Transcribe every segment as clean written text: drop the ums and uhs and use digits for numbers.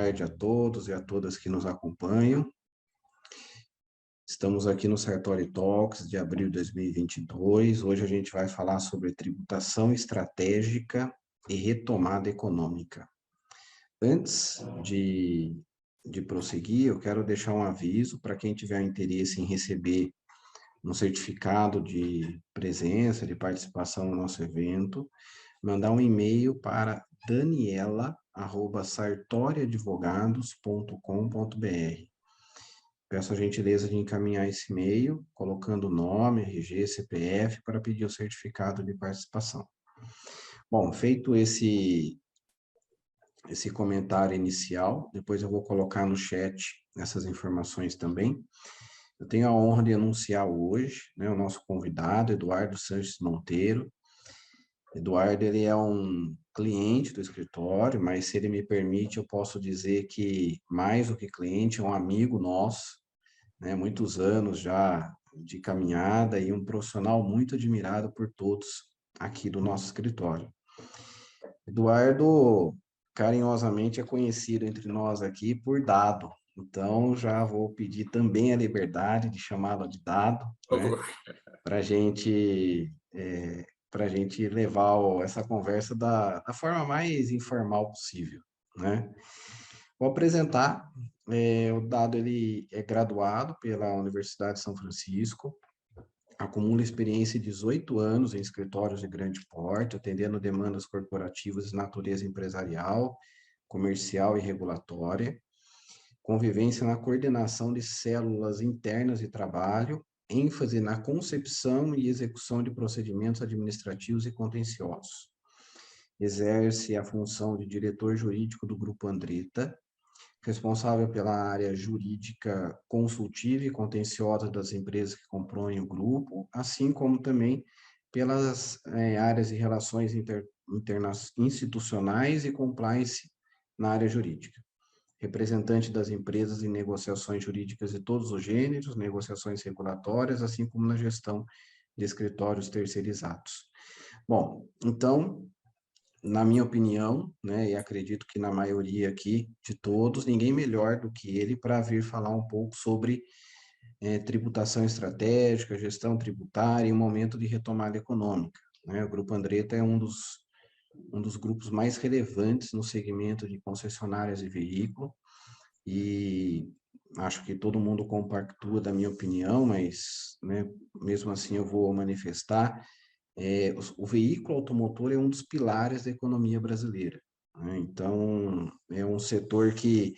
tarde a todos e a todas que nos acompanham. Estamos aqui no Sartori Talks de abril de 2022. Hoje a gente vai falar sobre tributação estratégica e retomada econômica. Antes de prosseguir, eu quero deixar um aviso para quem tiver interesse em receber um certificado de presença, de participação no nosso evento, mandar um e-mail para daniela@sartoriadvogados.com.br. Peço a gentileza de encaminhar esse e-mail, colocando nome, RG, CPF, para pedir o certificado de participação. Bom, feito esse comentário inicial, depois eu vou colocar no chat essas informações também. Eu tenho a honra de anunciar hoje, o nosso convidado, Eduardo Sanches Monteiro. Eduardo, ele é um cliente do escritório, mas se ele me permite, eu posso dizer que, mais do que cliente, é um amigo nosso, muitos anos já de caminhada e um profissional muito admirado por todos aqui do nosso escritório. Eduardo, carinhosamente, é conhecido entre nós aqui por Dado. Então, já vou pedir também a liberdade de chamá-lo de Dado, para a gente levar essa conversa da forma mais informal possível, Vou apresentar, o Dado, ele é graduado pela Universidade de São Francisco, acumula experiência de 18 anos em escritórios de grande porte, atendendo demandas corporativas de natureza empresarial, comercial e regulatória, convivência na coordenação de células internas de trabalho, ênfase na concepção e execução de procedimentos administrativos e contenciosos. Exerce a função de diretor jurídico do Grupo Andretta, responsável pela área jurídica consultiva e contenciosa das empresas que compõem o grupo, assim como também pelas áreas de relações institucionais e compliance na área jurídica. Representante das empresas em negociações jurídicas de todos os gêneros, negociações regulatórias, assim como na gestão de escritórios terceirizados. Bom, então, na minha opinião, e acredito que na maioria aqui de todos, ninguém melhor do que ele para vir falar um pouco sobre tributação estratégica, gestão tributária e um momento de retomada econômica. O Grupo Andretta é um dos grupos mais relevantes no segmento de concessionárias de veículo, e acho que todo mundo compactua da minha opinião, mas, mesmo assim eu vou manifestar, o veículo automotor é um dos pilares da economia brasileira, Então, é um setor que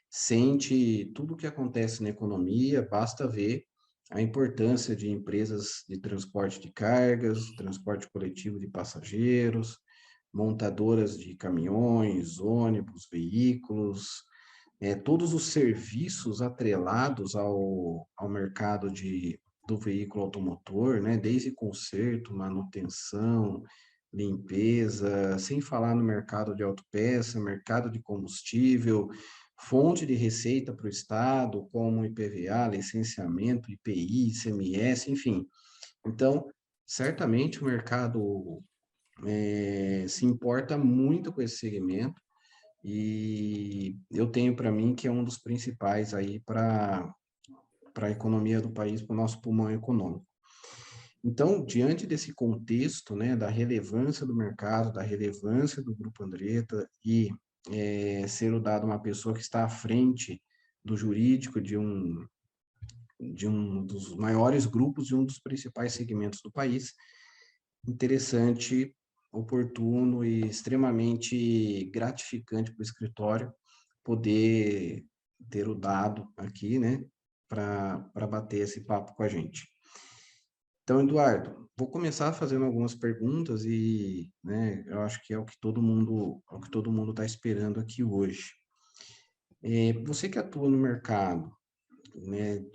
sente tudo o que acontece na economia, basta ver a importância de empresas de transporte de cargas, transporte coletivo de passageiros, montadoras de caminhões, ônibus, veículos, todos os serviços atrelados ao mercado do veículo automotor, desde conserto, manutenção, limpeza, sem falar no mercado de autopeça, mercado de combustível, fonte de receita para o Estado, como IPVA, licenciamento, IPI, ICMS, enfim. Então, certamente o mercado se importa muito com esse segmento, e eu tenho para mim que é um dos principais aí para a economia do país, para o nosso pulmão econômico. Então, diante desse contexto, da relevância do mercado, da relevância do Grupo Andretta e ser dado uma pessoa que está à frente do jurídico de um dos maiores grupos e um dos principais segmentos do país, interessante, oportuno e extremamente gratificante para o escritório poder ter o Dado aqui, para bater esse papo com a gente. Então, Eduardo, vou começar fazendo algumas perguntas e, eu acho que é o que todo mundo está esperando aqui hoje. Você que atua no mercado,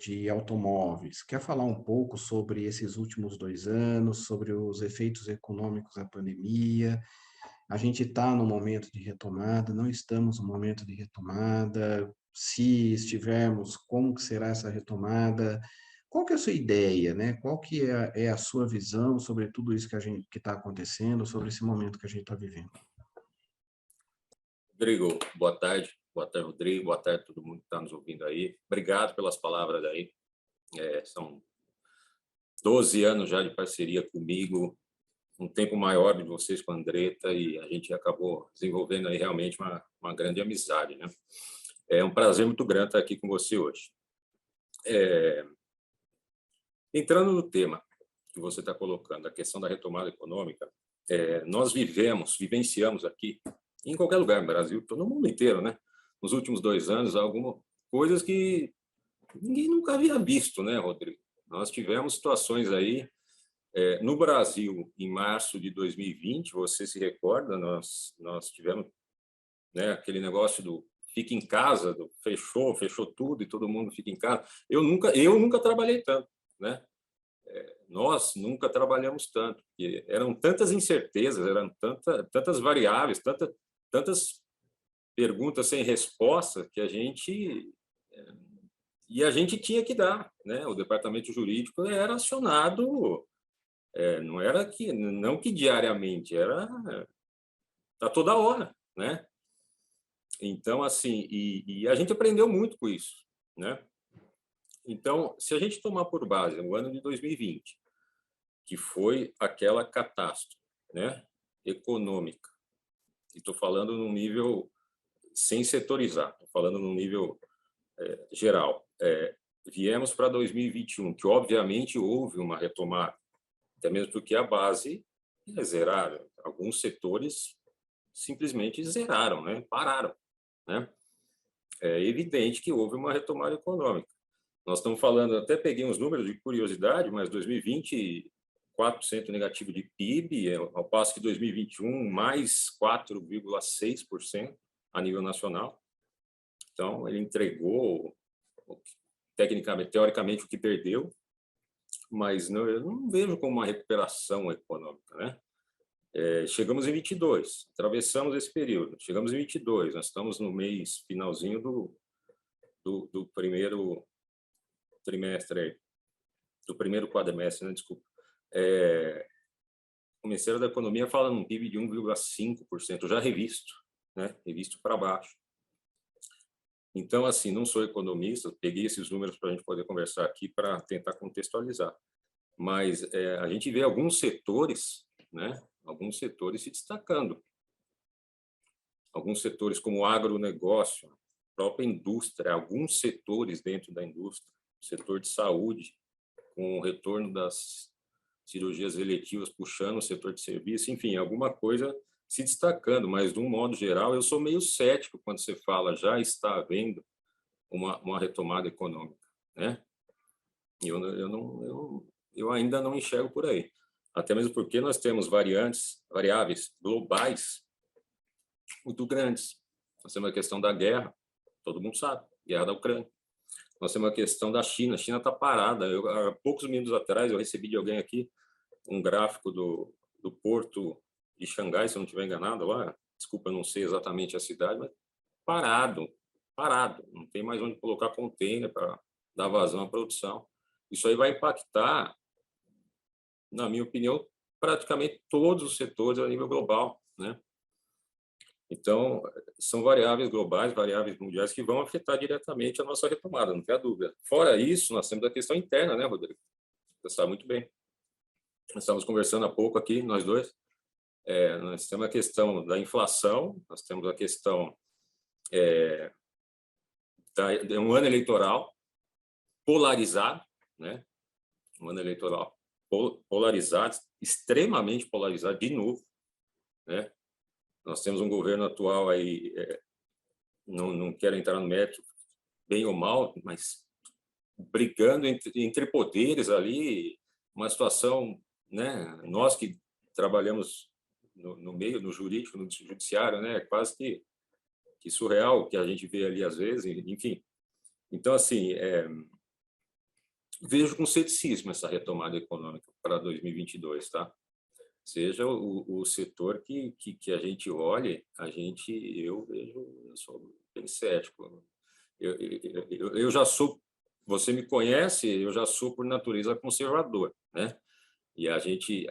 de automóveis, quer falar um pouco sobre esses últimos 2 anos, sobre os efeitos econômicos da pandemia? A gente está no momento de retomada, não estamos no momento de retomada? Se estivermos, como que será essa retomada? Qual que é a sua ideia, Qual que é a sua visão sobre tudo isso que está acontecendo, sobre esse momento que a gente está vivendo? Rodrigo, boa tarde Boa tarde, Rodrigo. Boa tarde a todo mundo que está nos ouvindo aí. Obrigado pelas palavras aí. São 12 anos já de parceria comigo, um tempo maior de vocês com a Andretta, e a gente acabou desenvolvendo aí realmente uma grande amizade, né? É um prazer muito grande estar aqui com você hoje. Entrando no tema que você está colocando, a questão da retomada econômica, nós vivenciamos aqui, em qualquer lugar no Brasil, no mundo inteiro, né? Nos últimos 2 anos, algumas coisas que ninguém nunca havia visto, né, Rodrigo? Nós tivemos situações aí, no Brasil, em março de 2020, você se recorda, nós tivemos, né, aquele negócio do fica em casa, fechou tudo e todo mundo fica em casa. Eu nunca trabalhei tanto, né? Nós nunca trabalhamos tanto, porque eram tantas incertezas, eram tantas variáveis, tantas perguntas sem resposta que a gente tinha que dar, né? O departamento jurídico era acionado, não que diariamente, era a toda hora, né? Então, assim, e a gente aprendeu muito com isso, né? Então, se a gente tomar por base o ano de 2020, que foi aquela catástrofe, né, econômica, e estou falando num nível sem setorizar, estou falando num nível geral. Viemos para 2021, que obviamente houve uma retomada, até mesmo porque a base é zerada. Alguns setores simplesmente zeraram, né, pararam, né? É evidente que houve uma retomada econômica. Nós estamos falando, até peguei uns números de curiosidade, mas 2020, 4% negativo de PIB, ao passo que 2021, mais 4,6% a nível nacional. Então, ele entregou, teoricamente, o que perdeu, mas eu não vejo como uma recuperação econômica, né? Chegamos em 22, atravessamos esse período, chegamos em 22, nós estamos no mês finalzinho do primeiro trimestre aí, do primeiro quadrimestre, né? Desculpa. O Ministério da Economia fala num PIB de 1,5%, já revisto, né? Revisto para baixo. Então, assim, não sou economista, peguei esses números para a gente poder conversar aqui para tentar contextualizar. Mas a gente vê alguns setores, né? Alguns setores se destacando. Alguns setores como o agronegócio, própria indústria, alguns setores dentro da indústria, setor de saúde, com o retorno das cirurgias eletivas puxando o setor de serviço, enfim, alguma coisa se destacando, mas de um modo geral eu sou meio cético quando você fala já está havendo uma retomada econômica, né? Eu ainda não enxergo por aí, até mesmo porque nós temos variáveis globais muito grandes. Nós temos a questão da guerra, todo mundo sabe, guerra da Ucrânia. Nós temos a questão da China. A China está parada. Há poucos minutos atrás, eu recebi de alguém aqui um gráfico do porto de Xangai, se eu não estiver enganado lá. Desculpa, eu não sei exatamente a cidade, mas parado. Não tem mais onde colocar container para dar vazão à produção. Isso aí vai impactar, na minha opinião, praticamente todos os setores a nível global, né? Então, são variáveis globais, variáveis mundiais que vão afetar diretamente a nossa retomada, não tem dúvida. Fora isso, nós temos a questão interna, né, Rodrigo? Você sabe muito bem. Nós estávamos conversando há pouco aqui, nós dois. Nós temos a questão da inflação, nós temos a questão de um ano eleitoral polarizado, né? Um ano eleitoral polarizado, extremamente polarizado, de novo, né? Nós temos um governo atual aí, não quero entrar no mérito, bem ou mal, mas brigando entre poderes ali, uma situação, né? Nós que trabalhamos no meio, no jurídico, no judiciário, né? Quase que surreal o que a gente vê ali às vezes, enfim. Então, assim, vejo com ceticismo essa retomada econômica para 2022, tá? Seja o setor que a gente olhe, eu sou bem cético. Eu já sou, você me conhece, eu já sou por natureza conservador, né? E a gente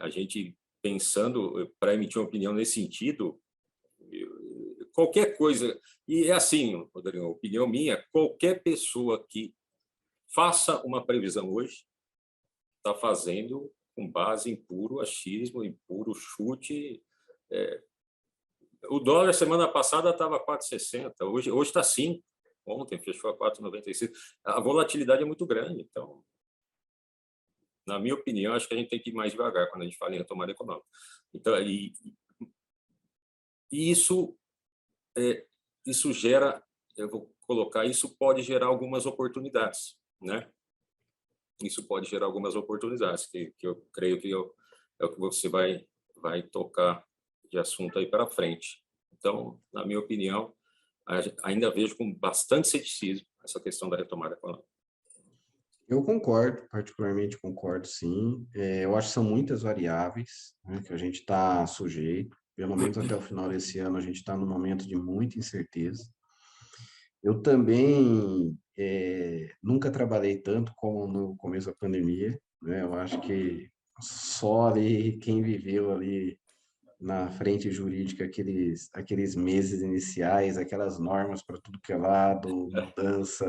pensando para emitir uma opinião nesse sentido, qualquer coisa. E é assim, Rodrigo, opinião minha, qualquer pessoa que faça uma previsão hoje está fazendo com base em puro achismo, em puro chute. O dólar, semana passada, estava 4,60, hoje está 5. Ontem fechou a 4,96. A volatilidade é muito grande. Então, na minha opinião, acho que a gente tem que ir mais devagar quando a gente fala em retomada econômica. Então, e isso gera, eu vou colocar, isso pode gerar algumas oportunidades, né? Isso pode gerar algumas oportunidades, que eu creio que é o que você vai tocar de assunto aí para frente. Então, na minha opinião, ainda vejo com bastante ceticismo essa questão da retomada econômica. Eu concordo, particularmente concordo, sim. Eu acho que são muitas variáveis, né, que a gente está sujeito. Pelo menos até o final desse ano, a gente está num momento de muita incerteza. Eu também nunca trabalhei tanto como no começo da pandemia, né? Eu acho que só ali quem viveu ali na frente jurídica aqueles meses iniciais, aquelas normas para tudo que é lado, mudança,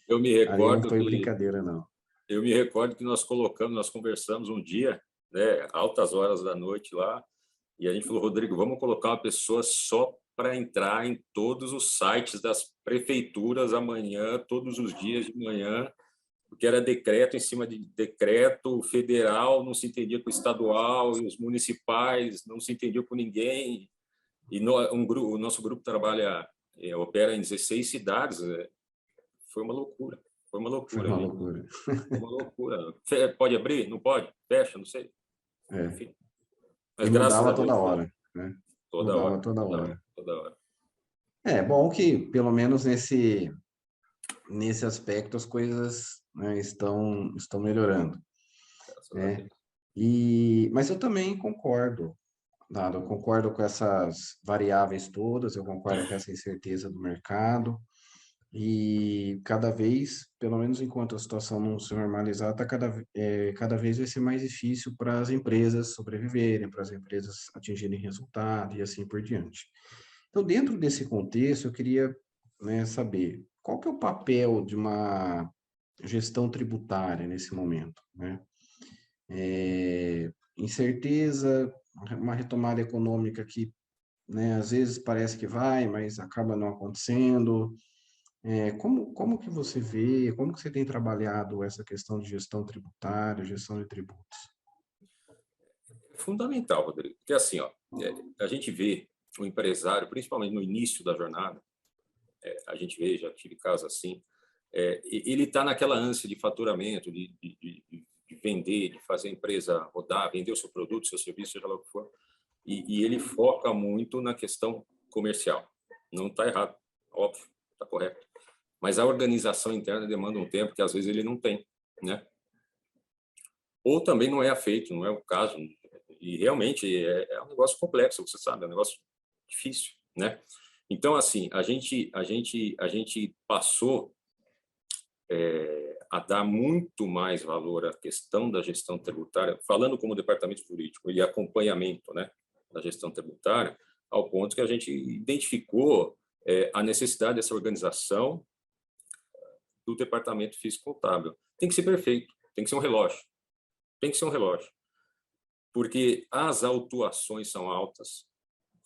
Eu me ali não recordo foi que brincadeira, não. nós conversamos um dia, né, altas horas da noite lá, e a gente falou, Rodrigo, vamos colocar uma pessoa só para entrar em todos os sites das prefeituras amanhã, todos os dias de manhã, porque era decreto em cima de decreto federal, não se entendia com o estadual, e os municipais não se entendiam com ninguém. E o nosso grupo opera em 16 cidades. Foi uma loucura. Foi uma Foi loucura, uma gente. loucura. Foi uma loucura. Pode abrir? Não pode? Fecha? Não sei. É. Enfim. E Mas graças a mudava toda Deus, hora, né? toda Mudava hora, toda toda hora, hora. toda hora. É bom que, pelo menos nesse aspecto, as coisas, né, estão melhorando, Graças a né? Deus. Mas eu também concordo, Dado, eu concordo com essas variáveis todas, eu concordo com essa incerteza do mercado, e cada vez, pelo menos enquanto a situação não se normalizar, cada vez vai ser mais difícil para as empresas sobreviverem, para as empresas atingirem resultado e assim por diante. Então, dentro desse contexto, eu queria, né, saber qual que é o papel de uma gestão tributária nesse momento, né? Incerteza, uma retomada econômica que, né, às vezes parece que vai, mas acaba não acontecendo. Como que você vê, como que você tem trabalhado essa questão de gestão tributária, gestão de tributos? Fundamental, Rodrigo. Porque assim, ó, a gente vê o empresário, principalmente no início da jornada, a gente vê, já tive casos assim, ele está naquela ânsia de faturamento, de vender, de fazer a empresa rodar, vender o seu produto, seu serviço, seja lá o que for, e ele foca muito na questão comercial. Não está errado, óbvio, está correto. Mas a organização interna demanda um tempo que às vezes ele não tem, né? Ou também não é feito, não é o caso. E realmente é um negócio complexo, você sabe, é um negócio difícil, né? Então, assim, a gente passou a dar muito mais valor à questão da gestão tributária, falando como departamento jurídico e acompanhamento, né, da gestão tributária, ao ponto que a gente identificou a necessidade dessa organização do departamento físico-contábil. Tem que ser perfeito, tem que ser um relógio, tem que ser um relógio, porque as autuações são altas,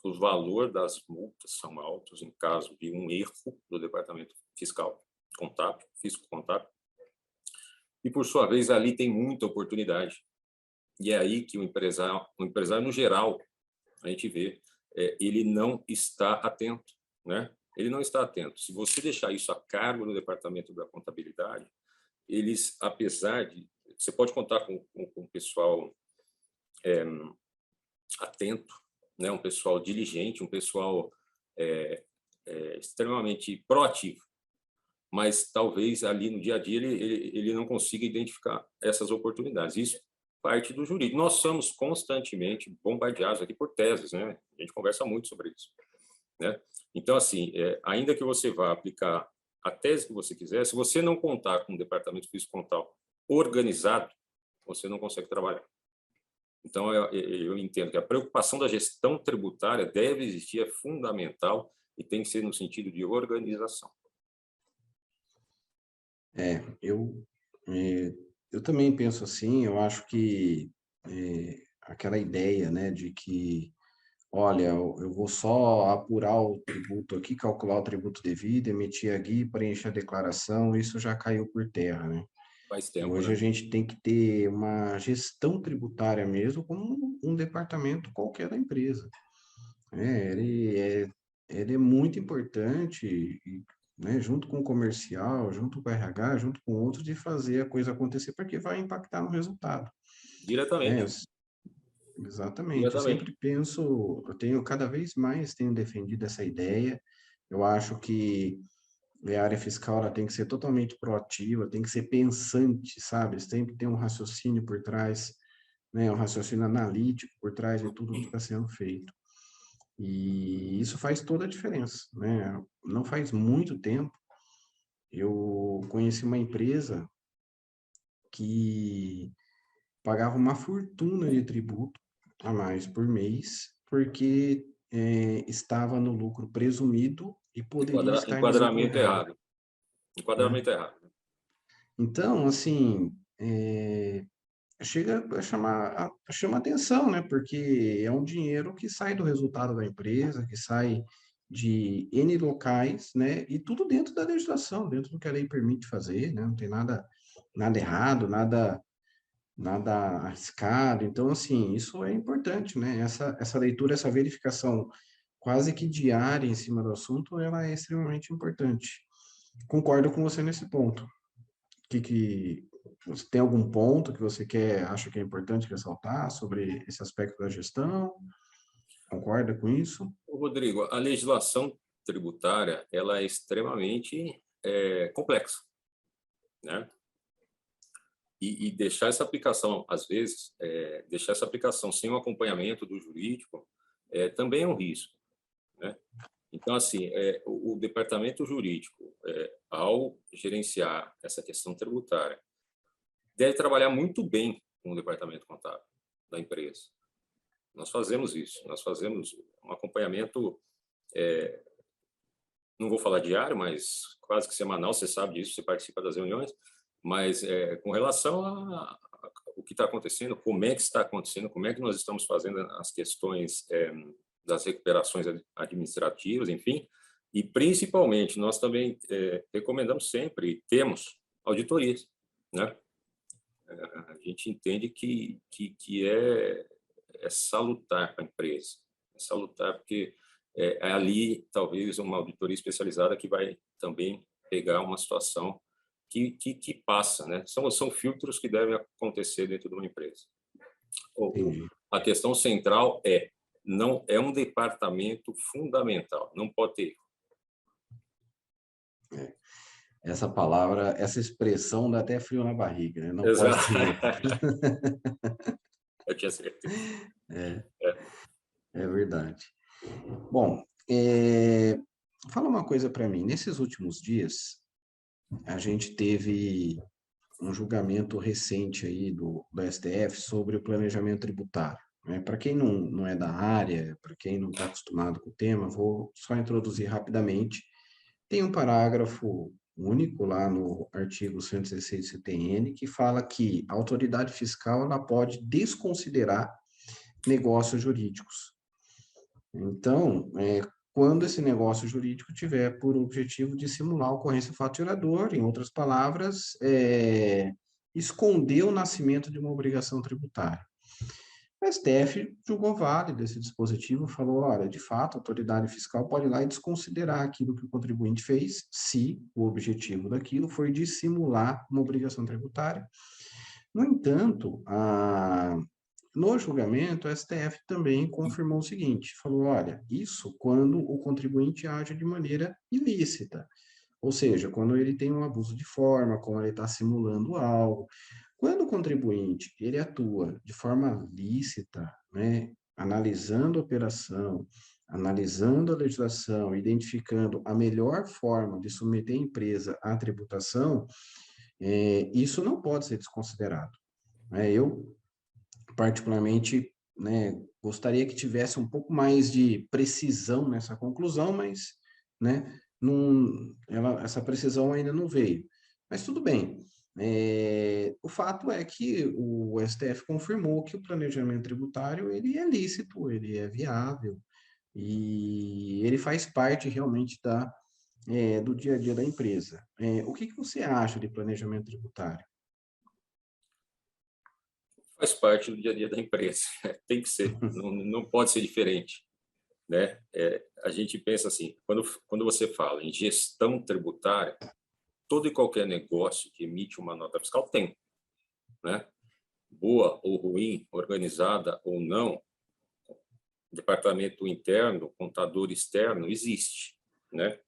o valor das multas são altos em caso de um erro do departamento fiscal contábil, físico-contábil, e por sua vez ali tem muita oportunidade. E é aí que o empresário no geral, a gente vê, ele não está atento, né? Ele não está atento. Se você deixar isso a cargo do departamento da contabilidade, eles, apesar de... Você pode contar com um pessoal atento, né? Um pessoal diligente, um pessoal extremamente proativo, mas talvez ali no dia a dia ele não consiga identificar essas oportunidades. Isso parte do jurídico. Nós somos constantemente bombardeados aqui por teses, né? A gente conversa muito sobre isso, né? Então, assim, ainda que você vá aplicar a tese que você quiser, se você não contar com um departamento físico-contábil organizado, você não consegue trabalhar. Então, eu entendo que a preocupação da gestão tributária deve existir, é fundamental e tem que ser no sentido de organização. É, eu também penso assim, eu acho que aquela ideia, né, de que, olha, eu vou só apurar o tributo aqui, calcular o tributo devido, emitir a guia, preencher a declaração, isso já caiu por terra, né? Faz E tempo, hoje a né? gente tem que ter uma gestão tributária mesmo, como um departamento qualquer da empresa. Ele é muito importante, né, junto com o comercial, junto com o RH, junto com outros, de fazer a coisa acontecer, porque vai impactar no resultado. Né? Diretamente, Exatamente. Eu diretamente. sempre penso, eu tenho cada vez mais tenho defendido essa ideia. Eu acho que a área fiscal ela tem que ser totalmente proativa, tem que ser pensante, sabe? Tem que ter um raciocínio por trás, né? Um raciocínio analítico por trás de tudo que está sendo feito. E isso faz toda a diferença, né? Não faz muito tempo, eu conheci uma empresa que pagava uma fortuna de tributo a mais por mês, porque estava no lucro presumido e poderia estar no lucro Enquadramento real, errado. né? Enquadramento errado. Então, assim, chega a chama atenção, né? Porque é um dinheiro que sai do resultado da empresa, que sai de N locais, né? E tudo dentro da legislação, dentro do que a lei permite fazer, né? Não tem nada errado, nada arriscado. Então, assim, isso é importante, né? Essa leitura, essa verificação quase que diária em cima do assunto, ela é extremamente importante. Concordo com você nesse ponto. Que você tem algum ponto que você acha que é importante ressaltar sobre esse aspecto da gestão? Concorda com isso? Rodrigo, a legislação tributária ela é extremamente complexa, né? E deixar essa aplicação, às vezes, deixar essa aplicação sem o acompanhamento do jurídico também é um risco, né? Então, assim, o departamento jurídico, ao gerenciar essa questão tributária, deve trabalhar muito bem com o departamento contábil da empresa. Nós fazemos isso, nós fazemos um acompanhamento, não vou falar diário, mas quase que semanal, você sabe disso, você participa das reuniões, mas com relação a o que está acontecendo, como é que está acontecendo, como é que nós estamos fazendo as questões das recuperações administrativas, enfim, e principalmente nós também recomendamos sempre, temos auditorias, né? A gente entende que é salutar para a empresa, é salutar porque é ali talvez uma auditoria especializada que vai também pegar uma situação que passa, né? São filtros que devem acontecer dentro de uma empresa. Entendi. A questão central não é um departamento fundamental, não pode ter. Essa palavra, essa expressão dá até frio na barriga, né? Não pode Exato. ter erro. Eu tinha certeza. É, É. é verdade. Bom, fala uma coisa para mim. Nesses últimos dias, a gente teve um julgamento recente aí do STF sobre o planejamento tributário. Né? Para quem não é da área, para quem não está acostumado com o tema, vou só introduzir rapidamente. Tem um parágrafo único lá no artigo 116 do CTN que fala que a autoridade fiscal ela pode desconsiderar negócios jurídicos. Então, quando esse negócio jurídico tiver por objetivo de simular a ocorrência faturadora, em outras palavras, esconder o nascimento de uma obrigação tributária. O STF julgou válido esse dispositivo, falou, olha, de fato, a autoridade fiscal pode ir lá e desconsiderar aquilo que o contribuinte fez, se o objetivo daquilo for dissimular uma obrigação tributária. No entanto, no julgamento, o STF também confirmou o seguinte, falou, olha, isso quando o contribuinte age de maneira ilícita, ou seja, quando ele tem um abuso de forma, quando ele está simulando algo. Quando o contribuinte ele atua de forma lícita, né, analisando a operação, analisando a legislação, identificando a melhor forma de submeter a empresa à tributação, isso não pode ser desconsiderado. Eu particularmente, né, gostaria que tivesse um pouco mais de precisão nessa conclusão, mas, né, essa precisão ainda não veio. Mas tudo bem. O fato é que o STF confirmou que o planejamento tributário ele é lícito, ele é viável e ele faz parte realmente do dia a dia da empresa. O que você acha de planejamento tributário? Faz parte do dia a dia da empresa. Tem que ser, não pode ser diferente, né? A gente pensa assim, quando você fala em gestão tributária, todo e qualquer negócio que emite uma nota fiscal tem, né? Boa ou ruim, organizada ou não, departamento interno, contador externo, existe, né?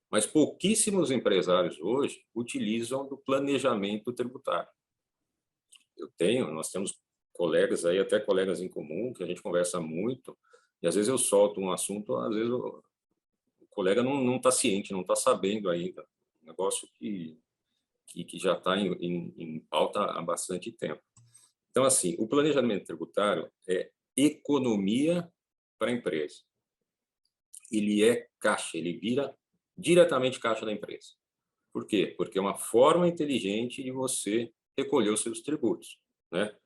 Mas pouquíssimos empresários hoje utilizam do planejamento tributário. Nós temos colegas aí, até colegas em comum, que a gente conversa muito, e às vezes eu solto um assunto, às vezes o colega não está ciente, não está sabendo ainda. Um negócio que já está em pauta há bastante tempo. Então, assim, o planejamento tributário é economia para a empresa. Ele é caixa, ele vira diretamente caixa da empresa. Por quê? Porque é uma forma inteligente de você recolher os seus tributos, né?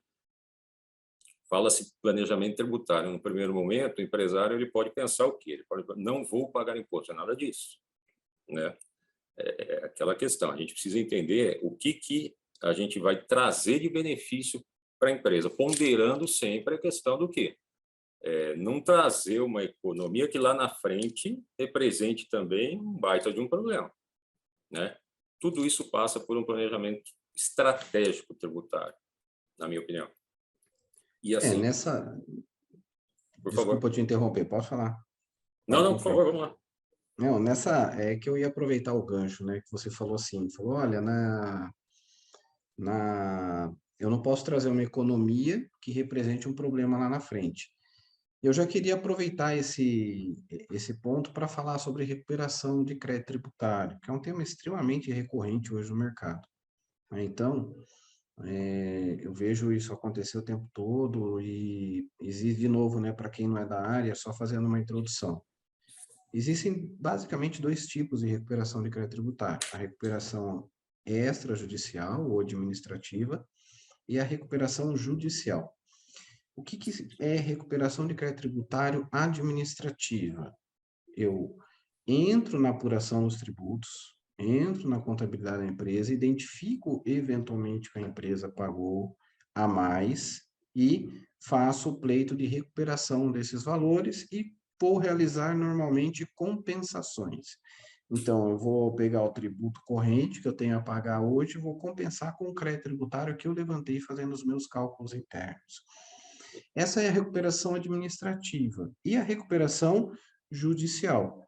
Fala-se planejamento tributário. No primeiro momento, o empresário ele pode pensar o quê? Ele pode não vou pagar imposto, é nada disso, né? É aquela questão. A gente precisa entender o que a gente vai trazer de benefício para a empresa, ponderando sempre a questão do quê? Não trazer uma economia que lá na frente represente também um baita de um problema, né? Tudo isso passa por um planejamento estratégico tributário, na minha opinião. E assim, por favor. Desculpa te interromper, posso falar? Pode Não, por concluir. favor, vamos lá. Não, é que eu ia aproveitar o gancho, né, que você falou assim, falou, olha, eu não posso trazer uma economia que represente um problema lá na frente. Eu já queria aproveitar esse ponto para falar sobre recuperação de crédito tributário, que é um tema extremamente recorrente hoje no mercado, né? Então, eu vejo isso acontecer o tempo todo e existe, de novo, né, para quem não é da área, só fazendo uma introdução. Existem basicamente dois tipos de recuperação de crédito tributário: a recuperação extrajudicial ou administrativa e a recuperação judicial. O que é recuperação de crédito tributário administrativa? Eu entro na apuração dos tributos, entro na contabilidade da empresa, identifico eventualmente que a empresa pagou a mais e faço o pleito de recuperação desses valores e vou realizar normalmente compensações. Então, eu vou pegar o tributo corrente que eu tenho a pagar hoje e vou compensar com o crédito tributário que eu levantei fazendo os meus cálculos internos. Essa é a recuperação administrativa. E a recuperação judicial?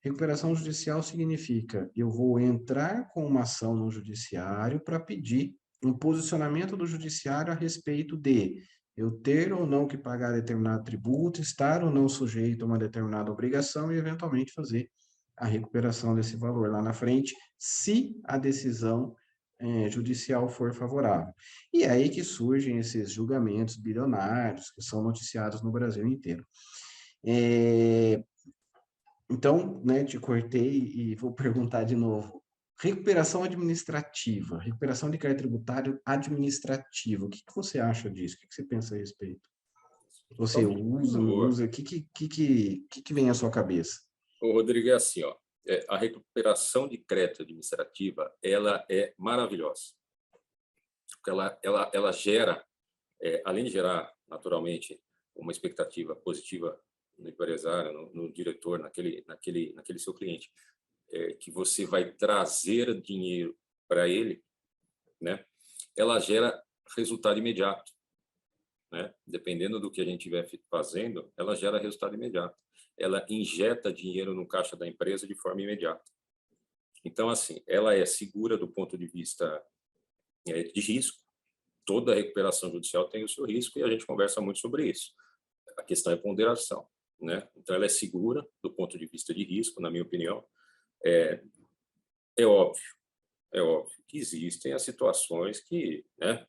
Recuperação judicial significa eu vou entrar com uma ação no judiciário para pedir um posicionamento do judiciário a respeito de eu ter ou não que pagar determinado tributo, estar ou não sujeito a uma determinada obrigação e, eventualmente, fazer a recuperação desse valor lá na frente, se a decisão judicial for favorável. E é aí que surgem esses julgamentos bilionários que são noticiados no Brasil inteiro. Então, né, te cortei e vou perguntar de novo. Recuperação administrativa, recuperação de crédito tributário administrativo. O que você acha disso? O que você pensa a respeito? Você usa, não usa? O que vem à sua cabeça? O Rodrigo, é assim, ó, a recuperação de crédito administrativa, ela é maravilhosa. Porque ela gera, além de gerar, naturalmente, uma expectativa positiva no empresário, no diretor, naquele seu cliente, que você vai trazer dinheiro para ele, né? Ela gera resultado imediato, né? Dependendo do que a gente estiver fazendo, ela gera resultado imediato. Ela injeta dinheiro no caixa da empresa de forma imediata. Então, assim, ela é segura do ponto de vista de risco. Toda recuperação judicial tem o seu risco e a gente conversa muito sobre isso. A questão é ponderação, né? Então, ela é segura do ponto de vista de risco, na minha opinião. É óbvio que existem as situações que, né,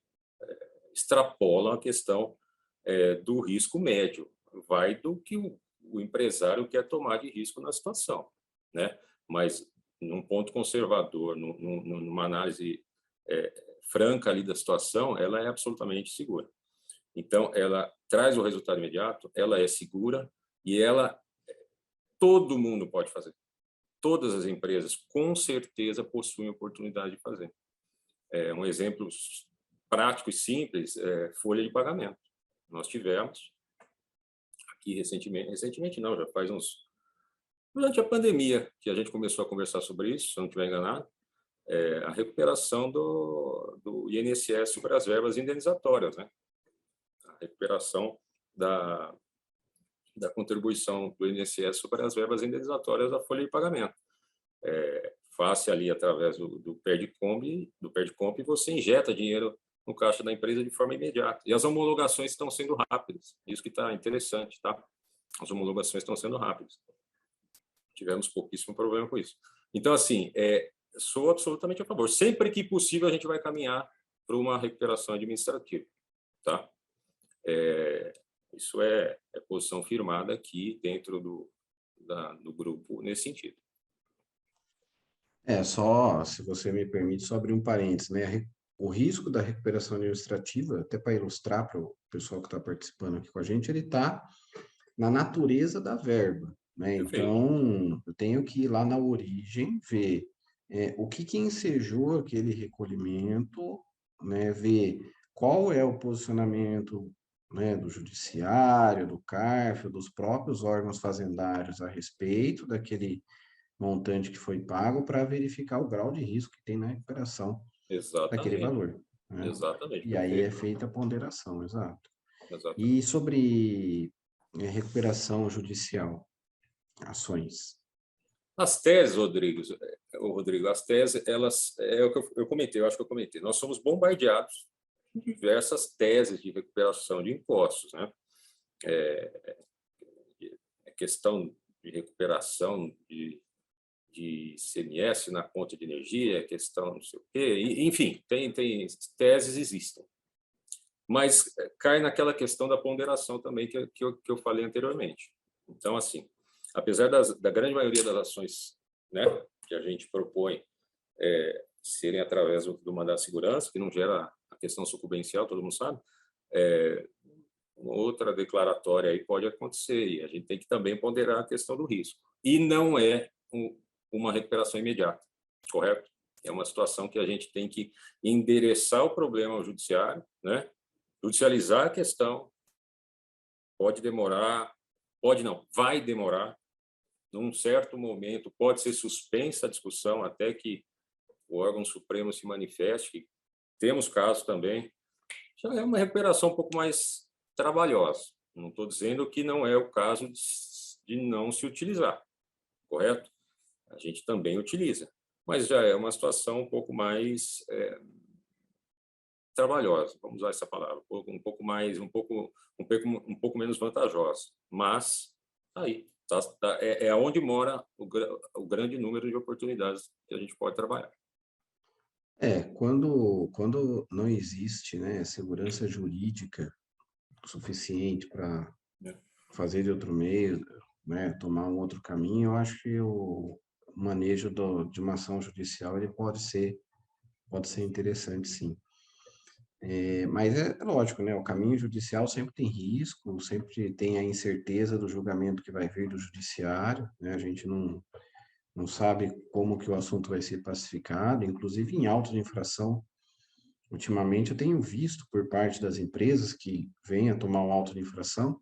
extrapolam a questão do risco médio, vai do que o empresário quer tomar de risco na situação, né? Mas num ponto conservador, numa análise franca ali da situação, ela é absolutamente segura. Então, ela traz o resultado imediato, ela é segura e todo mundo pode fazer. Todas as empresas, com certeza, possuem oportunidade de fazer. Um exemplo prático e simples é folha de pagamento. Nós tivemos aqui recentemente não, já faz durante a pandemia, que a gente começou a conversar sobre isso, se eu não estiver enganado, a recuperação do INSS sobre as verbas indenizatórias, né? A recuperação da contribuição do INSS sobre as verbas indenizatórias da folha de pagamento. Face ali através do PERDCOMP, você injeta dinheiro no caixa da empresa de forma imediata. E as homologações estão sendo rápidas. Isso que está interessante, tá? As homologações estão sendo rápidas. Tivemos pouquíssimo problema com isso. Então, assim, sou absolutamente a favor. Sempre que possível, a gente vai caminhar para uma recuperação administrativa, tá? Isso é posição firmada aqui dentro do grupo nesse sentido. Só, se você me permite, só abrir um parênteses, né? O risco da recuperação administrativa, até para ilustrar para o pessoal que está participando aqui com a gente, ele está na natureza da verba, né? Então, eu tenho que ir lá na origem, ver o que ensejou aquele recolhimento, né? Ver qual é o posicionamento, né, do judiciário, do CARF, dos próprios órgãos fazendários a respeito daquele montante que foi pago para verificar o grau de risco que tem na recuperação daquele valor, né? Exatamente. E aí é feita a ponderação, exato. Exatamente. E sobre recuperação judicial, ações. As teses, Rodrigo, as teses, elas, o que eu comentei, eu acho que eu comentei, nós somos bombardeados com diversas teses de recuperação de impostos, né? Questão de recuperação de ICMS na conta de energia, questão não sei o quê, enfim, tem teses existem. Mas cai naquela questão da ponderação também que eu falei anteriormente. Então, assim, apesar da grande maioria das ações, né, que a gente propõe serem através do mandato de segurança, que não gera a questão sucumbencial, todo mundo sabe, uma outra declaratória aí pode acontecer, e a gente tem que também ponderar a questão do risco. E não é uma recuperação imediata, correto? É uma situação que a gente tem que endereçar o problema ao judiciário, né? Judicializar a questão, pode demorar, pode não, vai demorar, num certo momento pode ser suspensa a discussão até que o órgão supremo se manifeste. Temos casos também, já é uma recuperação um pouco mais trabalhosa. Não estou dizendo que não é o caso de não se utilizar, correto? A gente também utiliza, mas já é uma situação um pouco mais trabalhosa, vamos usar essa palavra, um pouco menos vantajosa, mas aí é onde mora o grande número de oportunidades que a gente pode trabalhar. Quando não existe, né, segurança jurídica suficiente para fazer de outro meio, né, tomar um outro caminho, eu acho que o manejo de uma ação judicial ele pode ser interessante, sim. Mas é lógico, né? O caminho judicial sempre tem risco, sempre tem a incerteza do julgamento que vai vir do judiciário, né? A gente não sabe como que o assunto vai ser pacificado, inclusive em autos de infração. Ultimamente eu tenho visto por parte das empresas que vêm a tomar um auto de infração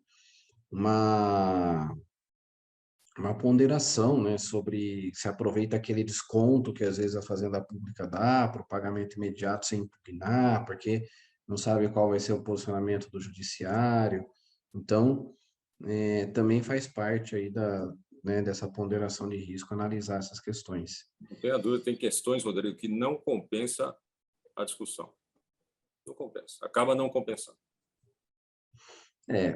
uma ponderação, né, sobre se aproveita aquele desconto que às vezes a Fazenda Pública dá para o pagamento imediato sem impugnar, porque não sabe qual vai ser o posicionamento do judiciário. Então, também faz parte aí né, dessa ponderação de risco analisar essas questões. Não tenha dúvida, tem questões, Rodrigo, que não compensa a discussão. Não compensa, acaba não compensando.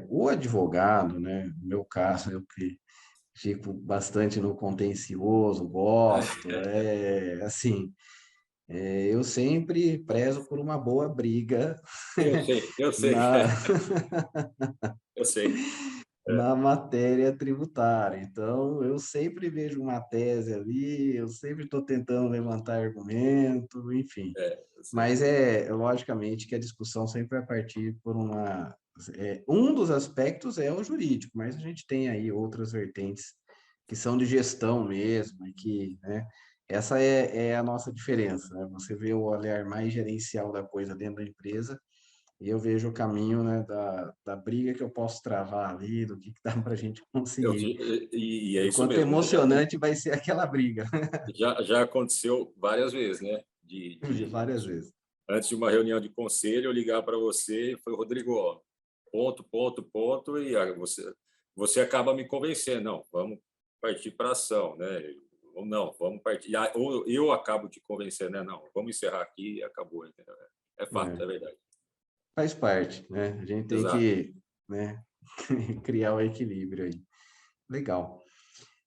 O advogado, né, no meu caso, eu que fico bastante no contencioso, gosto, assim, Eu sempre prezo por uma boa briga Eu sei, na, eu sei. na matéria tributária. Então, eu sempre vejo uma tese ali, eu sempre estou tentando levantar argumento, enfim. Eu sei. Mas logicamente que a discussão sempre vai partir por uma. Um dos aspectos é o jurídico, mas a gente tem aí outras vertentes que são de gestão mesmo, e que, né, essa é a nossa diferença, né? Você vê o olhar mais gerencial da coisa dentro da empresa, e eu vejo o caminho, né, da briga que eu posso travar ali, do que dá para a gente conseguir. E é E o isso quanto mesmo, né? emocionante vai ser aquela briga, Já aconteceu várias vezes, né? de várias vezes. Antes de uma reunião de conselho, eu ligar para você e falar, Rodrigo, ó, ponto, ponto, ponto, e você acaba me convencendo, não, vamos partir para ação, né? Ou não, vamos partir. Ou eu acabo te convencendo, né? Não, vamos encerrar aqui e acabou, entendeu? É fato, É, é verdade. faz parte, né? A gente tem Exato. que, né, criar o equilíbrio aí. Legal.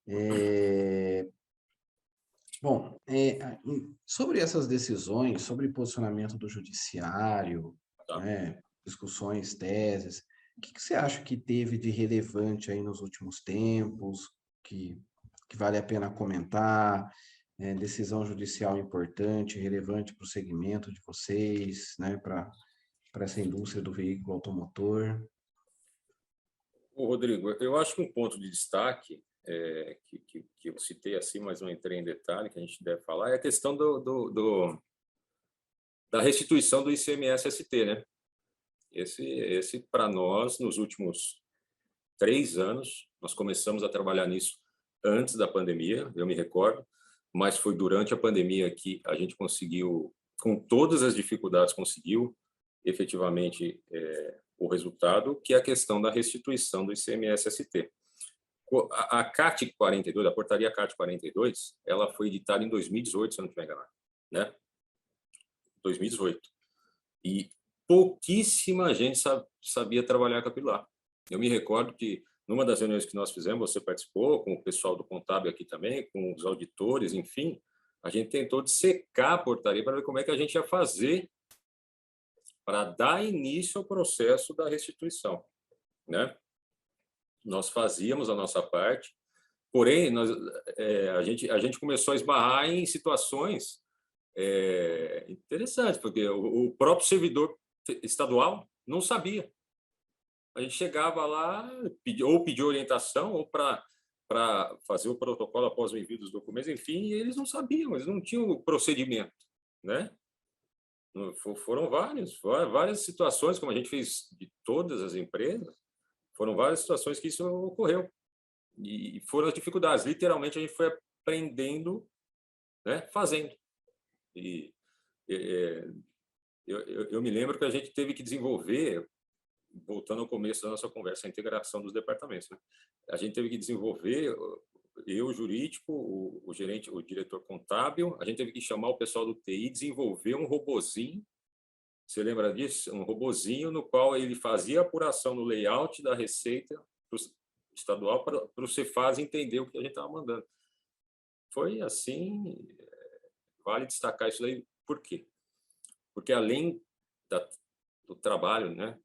É, bom, sobre essas decisões, sobre posicionamento do judiciário, Tá. né, discussões, teses, o que você acha que teve de relevante aí nos últimos tempos, que vale a pena comentar? Decisão judicial importante, relevante para o segmento de vocês, né, para essa indústria do veículo automotor? Ô, Rodrigo, eu acho que um ponto de destaque que eu citei assim, mas não entrei em detalhe, que a gente deve falar, é a questão da restituição do ICMS-ST, né? Esse para nós, nos últimos 3 anos, nós começamos a trabalhar nisso antes da pandemia, eu me recordo, mas foi durante a pandemia que a gente conseguiu, com todas as dificuldades, conseguiu efetivamente o resultado, que é a questão da restituição do ICMS-ST. A CAT 42, a portaria CAT 42, ela foi editada em 2018, se eu não estiver enganado, né? 2018. E pouquíssima gente sabia trabalhar com aquilo lá. Eu me recordo que numa das reuniões que nós fizemos, você participou, com o pessoal do contábil aqui também, com os auditores, enfim, a gente tentou dissecar a portaria para ver como é que a gente ia fazer para dar início ao processo da restituição, né? Nós fazíamos a nossa parte, porém, a gente começou a esbarrar em situações interessantes, porque o próprio servidor estadual não sabia. A gente chegava lá, ou pediu orientação, ou para fazer o protocolo após o envio dos documentos, enfim, e eles não sabiam, eles não tinham o procedimento, né? Foram várias situações, como a gente fez de todas as empresas, foram várias situações que isso ocorreu. E foram as dificuldades. Literalmente, a gente foi aprendendo, né, fazendo. E é, eu me lembro que a gente teve que desenvolver, voltando ao começo da nossa conversa, a integração dos departamentos, né? A gente teve que desenvolver, eu, o jurídico, o gerente, o diretor contábil, a gente teve que chamar o pessoal do TI, desenvolver um robozinho. Você lembra disso? Um robozinho no qual ele fazia a apuração no layout da receita estadual para o Cefaz entender o que a gente estava mandando. Foi assim, vale destacar isso daí. Por quê? Porque além do trabalho, né,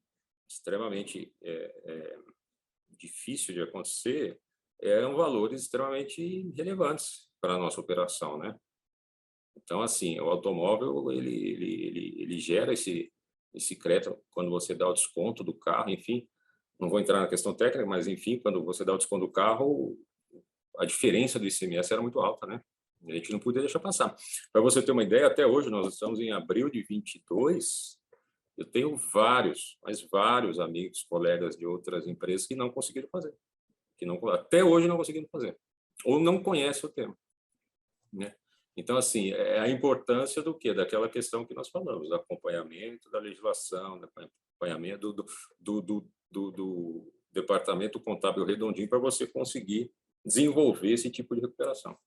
extremamente difícil de acontecer, eram valores extremamente relevantes para a nossa operação, né? Então, assim, o automóvel ele gera esse crédito quando você dá o desconto do carro, enfim. Não vou entrar na questão técnica, mas enfim, quando você dá o desconto do carro, a diferença do ICMS era muito alta, né? A gente não podia deixar passar. Para você ter uma ideia, até hoje, nós estamos em abril de 22, eu tenho vários, mas vários amigos, colegas de outras empresas que não conseguiram fazer, que não, até hoje não conseguiram fazer, ou não conhecem o tema, né? Então, assim, é a importância do quê? Daquela questão que nós falamos, do acompanhamento da legislação, do acompanhamento do departamento contábil redondinho para você conseguir desenvolver esse tipo de recuperação.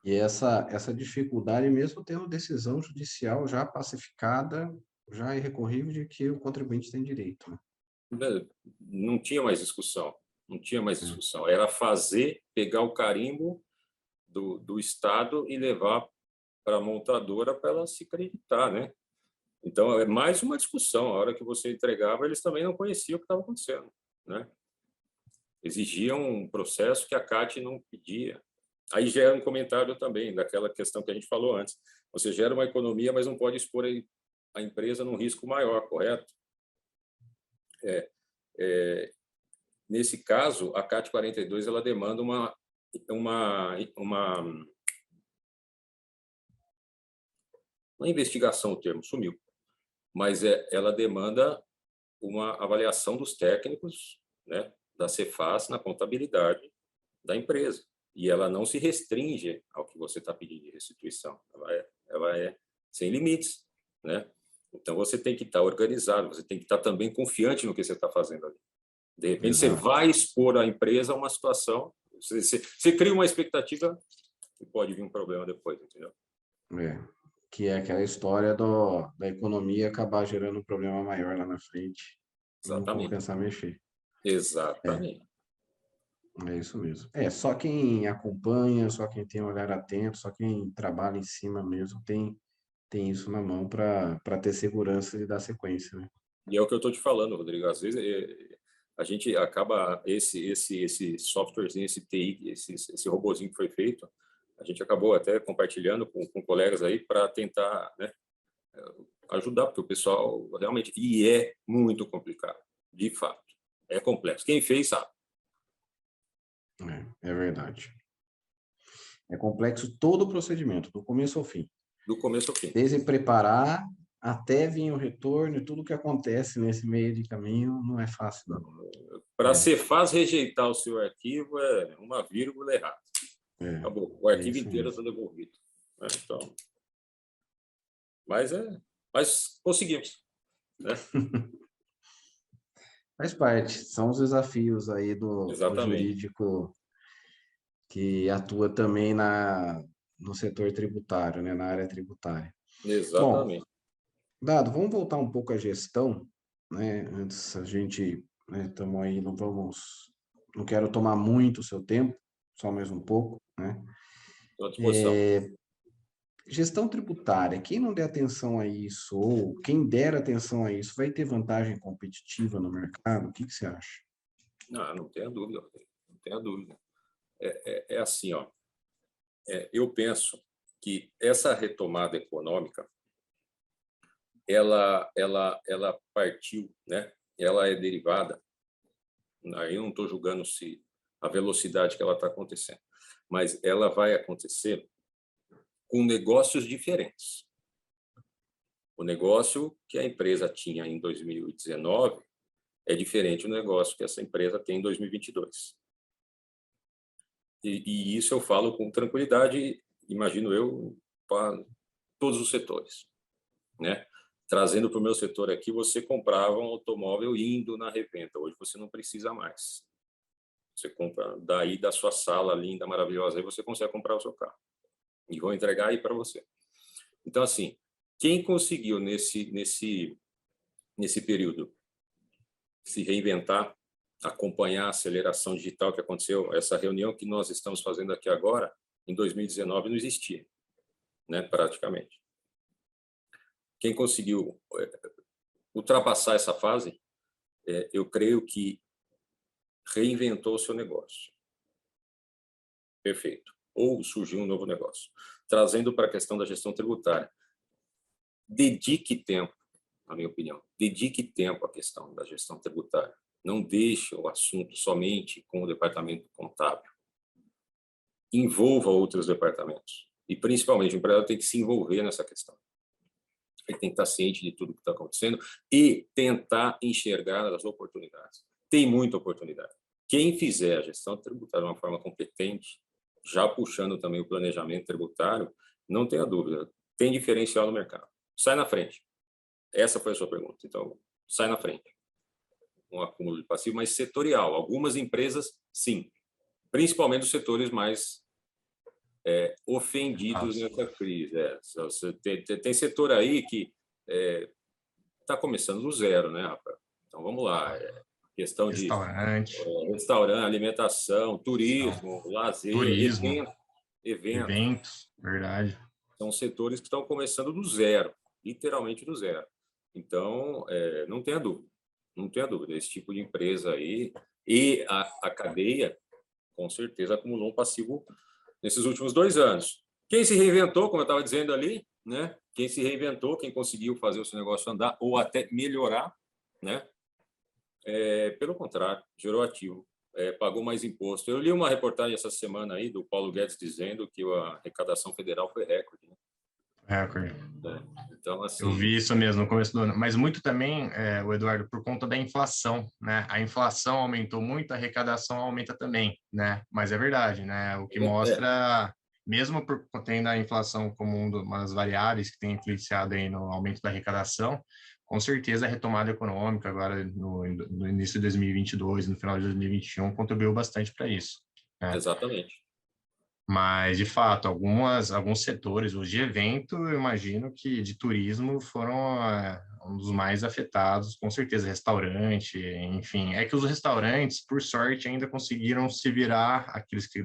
E essa dificuldade, mesmo tendo decisão judicial já pacificada, já irrecorrível, de que o contribuinte tem direito, né? Não tinha mais discussão, não tinha mais discussão. Era fazer, pegar o carimbo do Estado e levar para a montadora para ela se acreditar, né? Então, é mais uma discussão. A hora que você entregava, eles também não conheciam o que estava acontecendo, né? Exigiam um processo que a CAT não pedia. Aí gera um comentário também daquela questão que a gente falou antes. Você gera uma economia, mas não pode expor a empresa num risco maior, correto? Nesse caso, a CAT 42 ela demanda uma investigação, o termo sumiu, mas ela demanda uma avaliação dos técnicos, né, da Cefaz na contabilidade da empresa. E ela não se restringe ao que você está pedindo de restituição. Ela é sem limites, né? Então, você tem que estar organizado, você tem que estar também confiante no que você está fazendo ali. De repente, Exato. você vai expor a empresa a uma situação, você cria uma expectativa e pode vir um problema depois, entendeu? Que é aquela história da economia acabar gerando um problema maior lá na frente e não Exatamente. compensar mexer. Exatamente. É isso mesmo. Só quem acompanha, só quem tem um olhar atento, só quem trabalha em cima mesmo tem isso na mão para ter segurança de dar sequência, né? E é o que eu estou te falando, Rodrigo. Às vezes a gente acaba esse softwarezinho, esse TI, esse robozinho que foi feito, a gente acabou até compartilhando com colegas aí para tentar, né, ajudar, porque o pessoal realmente... E é muito complicado, de fato. É complexo. Quem fez sabe. É verdade. É complexo todo o procedimento, do começo ao fim. Do começo ao fim. Desde preparar até vir o retorno e tudo que acontece nesse meio de caminho não é fácil, não. Para a Cefaz rejeitar o seu arquivo, é uma vírgula errada. Acabou. O arquivo inteiro está devolvido. Então, mas conseguimos, né? Faz parte. São os desafios aí do jurídico que atua também no setor tributário, né? Na área tributária. Exatamente. Bom, Dado, vamos voltar um pouco à gestão, né? Antes a gente, estamos aí, não quero tomar muito o seu tempo, só mais um pouco, né? Estou à disposição. Gestão tributária, quem não der atenção a isso, ou quem der atenção a isso, vai ter vantagem competitiva no mercado? O que você acha? Não tenha dúvida, não tenha dúvida. É assim, ó. Eu penso que essa retomada econômica, ela partiu, né? Ela é derivada. Aí eu não estou julgando se a velocidade que ela está acontecendo, mas ela vai acontecer com negócios diferentes. O negócio que a empresa tinha em 2019 é diferente do negócio que essa empresa tem em 2022. E isso eu falo com tranquilidade, imagino eu, para todos os setores, né? Trazendo para o meu setor aqui, você comprava um automóvel indo na revenda. Hoje você não precisa mais. Você compra daí da sua sala linda, maravilhosa, aí você consegue comprar o seu carro. E vão entregar aí para você. Então, assim, quem conseguiu nesse período se reinventar, acompanhar a aceleração digital que aconteceu, essa reunião que nós estamos fazendo aqui agora, em 2019 não existia, né, praticamente. Quem conseguiu ultrapassar essa fase, eu creio que reinventou o seu negócio. Perfeito. Ou surgiu um novo negócio. Trazendo para a questão da gestão tributária. Dedique tempo, na minha opinião, dedique tempo à questão da gestão tributária. Não deixe o assunto somente com o departamento contábil. Envolva outros departamentos. E, principalmente, o empresário tem que se envolver nessa questão. Ele tem que estar ciente de tudo que está acontecendo e tentar enxergar as oportunidades. Tem muita oportunidade. Quem fizer a gestão tributária de uma forma competente, já puxando também o planejamento tributário, não tenha dúvida, tem diferencial no mercado. Sai na frente. Essa foi a sua pergunta. Então, sai na frente. Um acúmulo de passivo, mas setorial. Algumas empresas, sim. Principalmente os setores mais ofendidos nessa crise. Você tem setor aí que está começando do zero, né, rapaz? Então, vamos lá. Questão de restaurante, alimentação, turismo, lazer, turismo, eventos. verdade. são setores que estão começando do zero, literalmente do zero. Então, não tenha dúvida, não tenha dúvida. Esse tipo de empresa aí e a cadeia, com certeza, acumulou um passivo nesses últimos 2 anos. Quem se reinventou, como eu estava dizendo ali, né? Quem se reinventou, quem conseguiu fazer o seu negócio andar ou até melhorar, né? Pelo contrário, gerou ativo, pagou mais imposto. Eu li uma reportagem essa semana aí do Paulo Guedes dizendo que a arrecadação federal foi recorde, né? Recorde. Então, Eu assim, vi isso mesmo no começo do ano, mas muito também, o Eduardo, por conta da inflação, né? A inflação aumentou muito, a arrecadação aumenta também, né? Mas é verdade, né? O que mostra, mesmo por tendo a inflação como uma das variáveis que tem influenciado aí no aumento da arrecadação, com certeza a retomada econômica agora no início de 2022, no final de 2021, contribuiu bastante para isso, né? exatamente. Mas, de fato, alguns setores, os de evento, eu imagino que de turismo foram um dos mais afetados, com certeza, restaurante, enfim. É que os restaurantes, por sorte, ainda conseguiram se virar, aqueles que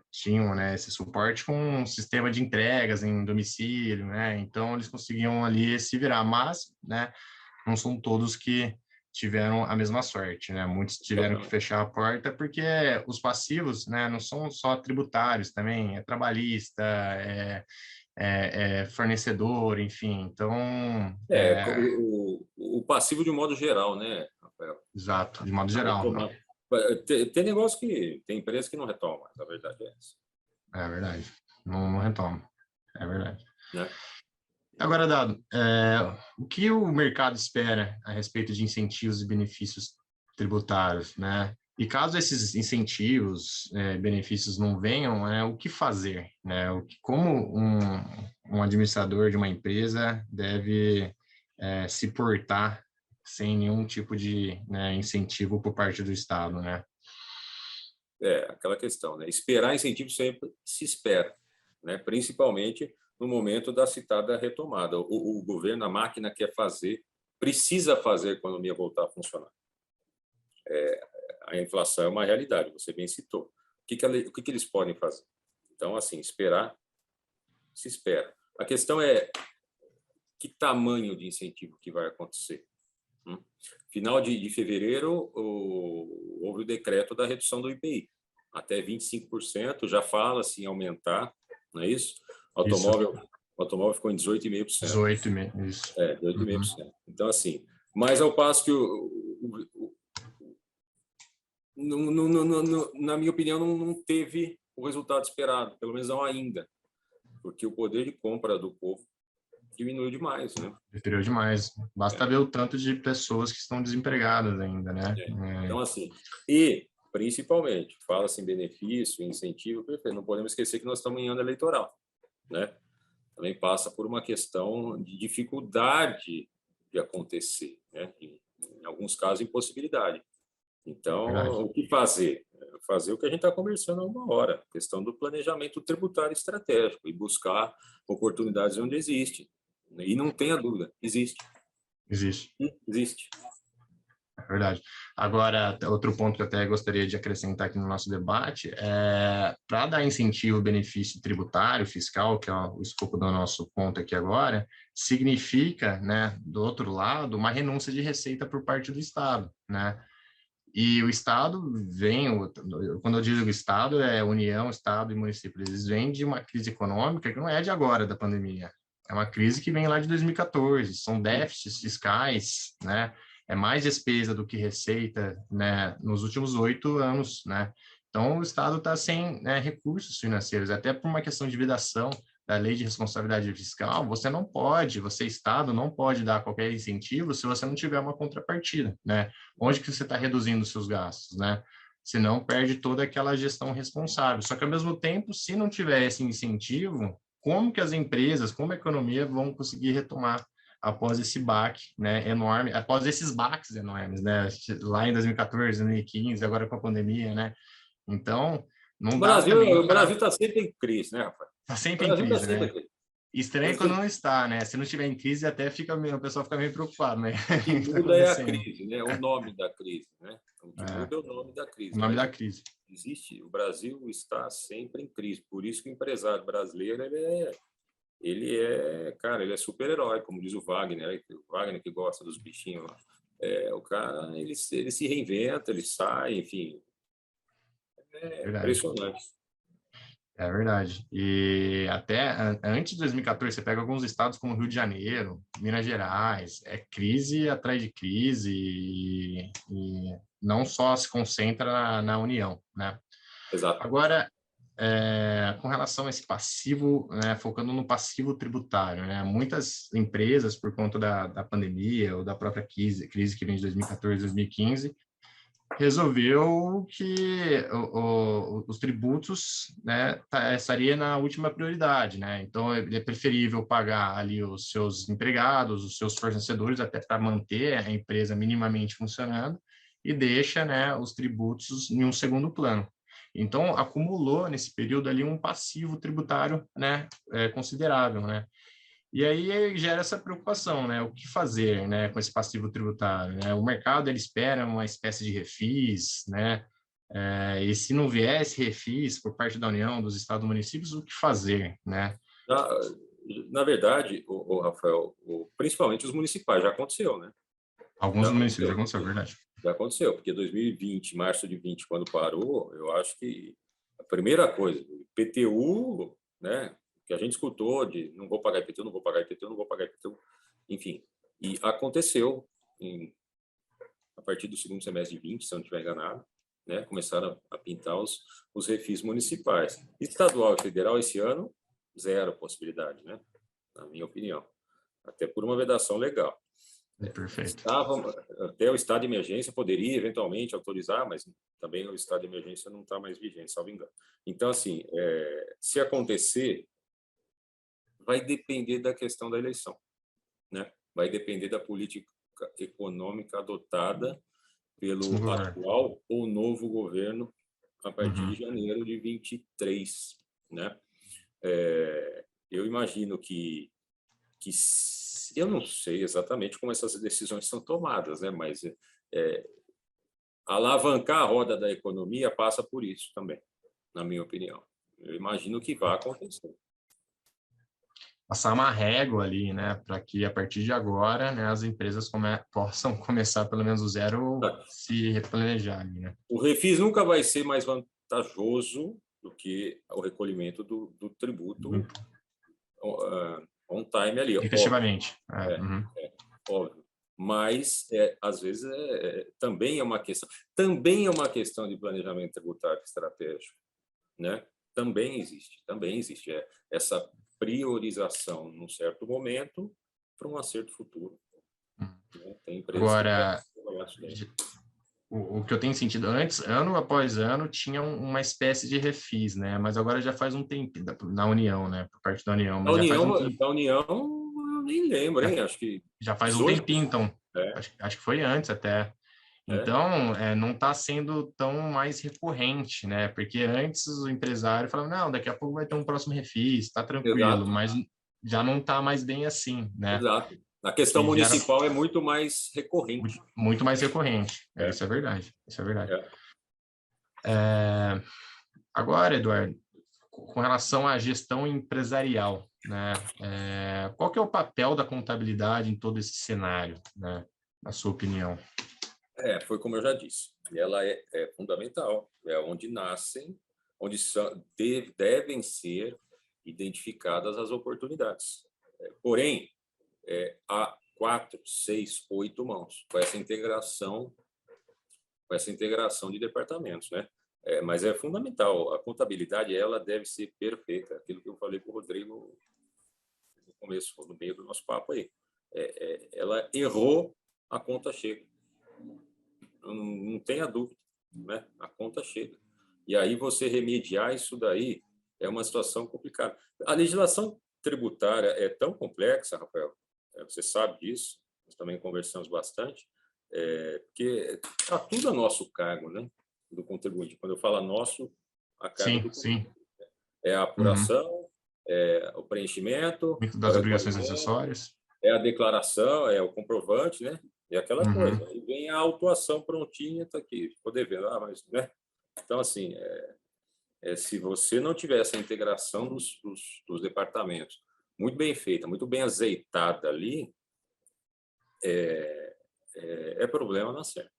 tinham, né, esse suporte com um sistema de entregas em domicílio, né? Então, eles conseguiam ali se virar, mas, né, não são todos que tiveram a mesma sorte, né? Muitos tiveram que fechar a porta porque os passivos, né, não são só tributários também, é trabalhista, é fornecedor, enfim. Então, O passivo de um modo geral, né, Rafael? exato, de modo A geral. Não. retomada. Tem negócio que tem empresas que não retomam, mas a verdade é essa. É verdade. Não retoma. É verdade. Né? Agora, Dado, o que o mercado espera a respeito de incentivos e benefícios tributários, né? E caso esses incentivos, benefícios não venham, o que fazer, né? Como um administrador de uma empresa deve se portar sem nenhum tipo de, né, incentivo por parte do Estado, né? Aquela questão, né? Esperar incentivo sempre se espera, né? Principalmente no momento da citada retomada. O governo, a máquina quer fazer, precisa fazer a economia voltar a funcionar. A inflação é uma realidade, você bem citou. O que eles podem fazer? Então, assim, esperar, se espera. A questão é que tamanho de incentivo que vai acontecer. Final de fevereiro, houve o decreto da redução do IPI. Até 25%, já fala-se em aumentar, não é isso? Automóvel ficou em 18,5%. 18,5%, isso. 18,5%. Uhum. Então, assim, mas ao passo que, na minha opinião, não teve o resultado esperado, pelo menos não ainda, porque o poder de compra do povo diminuiu demais, né? Diminuiu demais. Basta ver o tanto de pessoas que estão desempregadas ainda, né? Então, assim, e, principalmente, fala-se em benefício, incentivo, perfeito. Não podemos esquecer que nós estamos em ano eleitoral, né? Também passa por uma questão de dificuldade de acontecer, né? Em alguns casos, impossibilidade. Então, o que fazer? Fazer o que a gente está conversando há uma hora, questão do planejamento tributário estratégico e buscar oportunidades onde existe. E não tenha dúvida, existe. Existe. Existe. É verdade. Agora, outro ponto que eu até gostaria de acrescentar aqui no nosso debate é para dar incentivo, benefício tributário, fiscal, que é o escopo do nosso ponto aqui agora, significa, né, do outro lado, uma renúncia de receita por parte do Estado, né? E o Estado quando eu digo Estado, é União, Estado e município, eles vêm de uma crise econômica que não é de agora, da pandemia. É uma crise que vem lá de 2014, são déficits fiscais, né? É mais despesa do que receita, né? Nos últimos 8 anos, né? Então, o Estado está sem, né, recursos financeiros, até por uma questão de vedação da lei de responsabilidade fiscal, você, Estado, não pode dar qualquer incentivo se você não tiver uma contrapartida, né? Onde que você está reduzindo os seus gastos, né? Senão perde toda aquela gestão responsável. Só que, ao mesmo tempo, se não tiver esse incentivo, como que as empresas, como a economia vão conseguir retomar após esse baque, né, enorme, após esses baques enormes, né? Lá em 2014, 2015, agora com a pandemia, né? Então, não dá também O Brasil está sempre em crise, né, Rafael? Está sempre o Brasil em crise, tá sempre né? em crise. Estranho quando não está, né? Se não estiver em crise, até o pessoal fica meio preocupado, né? O que muda é a crise, né? O nome da crise, né? O que muda é o nome da crise. O nome da crise. Existe, o Brasil está sempre em crise. Por isso que o empresário brasileiro ele cara, ele é super-herói, como diz o Wagner que gosta dos bichinhos lá. O cara, ele se reinventa, ele sai, enfim, é Verdade. impressionante. É verdade. E até antes de 2014, você pega alguns estados como Rio de Janeiro, Minas Gerais, é crise atrás de crise e não só se concentra na União, né? Exato. Agora, com relação a esse passivo, né, focando no passivo tributário, né, muitas empresas, por conta da pandemia ou da própria crise que vem de 2014, 2015, resolveu que os tributos, né, estaria na última prioridade, né? Então é preferível pagar ali os seus empregados, os seus fornecedores, até para manter a empresa minimamente funcionando, e deixa, né, os tributos em um segundo plano. Então acumulou nesse período ali um passivo tributário, né, considerável, né? E aí gera essa preocupação, né? O que fazer, né, com esse passivo tributário, né? O mercado ele espera uma espécie de refis, né? E se não vier esse refis por parte da União, dos estados e municípios, o que fazer, né? Na, na verdade, o Rafael, principalmente os municipais, já aconteceu, né? Alguns municípios já aconteceu, é verdade. Já aconteceu, porque 2020, março de 20, quando parou, eu acho que a primeira coisa, IPTU, né, que a gente escutou de não vou pagar IPTU, não vou pagar IPTU, não vou pagar IPTU, enfim, e aconteceu a partir do segundo semestre de 20, se eu não estiver enganado, né, começaram a pintar os refis municipais. Estadual e federal, esse ano, zero possibilidade, né, na minha opinião, até por uma vedação legal. Perfeito. Até o estado de emergência poderia eventualmente autorizar, mas também o estado de emergência não está mais vigente, salvo engano. Então, assim, se acontecer, vai depender da questão da eleição, né? Vai depender da política econômica adotada pelo atual ou novo governo a partir de janeiro de 23, né? Eu imagino que eu não sei exatamente como essas decisões são tomadas, né? Mas alavancar a roda da economia passa por isso também, na minha opinião. Eu imagino que vai acontecer. Passar uma régua ali, né, para que a partir de agora, né, as empresas possam começar pelo menos do zero, se replanejarem, né? O refis nunca vai ser mais vantajoso do que o recolhimento do tributo on time ali. Efetivamente. Óbvio. Mas, às vezes, também é uma questão de planejamento tributário estratégico, né? Também existe essa priorização num certo momento para um acerto futuro. Né? Tem empresas Agora, que trabalhar isso daí. O que eu tenho sentido antes, ano após ano, tinha uma espécie de refis, né? Mas agora já faz um tempo na União, né? Por parte da União. Mas Da União, eu nem lembro, hein? Acho que já faz um 18. tempinho, então. Acho que foi antes até. Então, não está sendo tão mais recorrente, né? Porque antes o empresário falava, não, daqui a pouco vai ter um próximo refis, está tranquilo, Exato. mas já não está mais bem assim, né? Exato. A questão municipal é muito mais recorrente. Muito mais recorrente. Isso é verdade. Isso é verdade. Agora, Eduardo, com relação à gestão empresarial, né? Qual que é o papel da contabilidade em todo esse cenário, né? Na sua opinião? Foi como eu já disse. Ela é fundamental. É onde nascem, onde devem ser identificadas as oportunidades. Porém, há 4, 6, 8 mãos com essa integração de departamentos, né? Mas é fundamental. A contabilidade ela deve ser perfeita. Aquilo que eu falei para o Rodrigo no começo, no meio do nosso papo aí. Ela errou, a conta chega. Não tenha dúvida, né? A conta chega. E aí você remediar isso daí é uma situação complicada. A legislação tributária é tão complexa, Rafael, você sabe disso, nós também conversamos bastante, porque está tudo a nosso cargo, né? Do contribuinte. Quando eu falo nosso, a cargo do contribuinte. É a apuração, o preenchimento, das obrigações acessórias, a declaração, o comprovante, né? E aquela coisa. E vem a autuação prontinha, está aqui, poder ver lá, mas, né? Então, assim, se você não tiver essa integração dos departamentos, muito bem feita, muito bem azeitada ali, é problema na certa.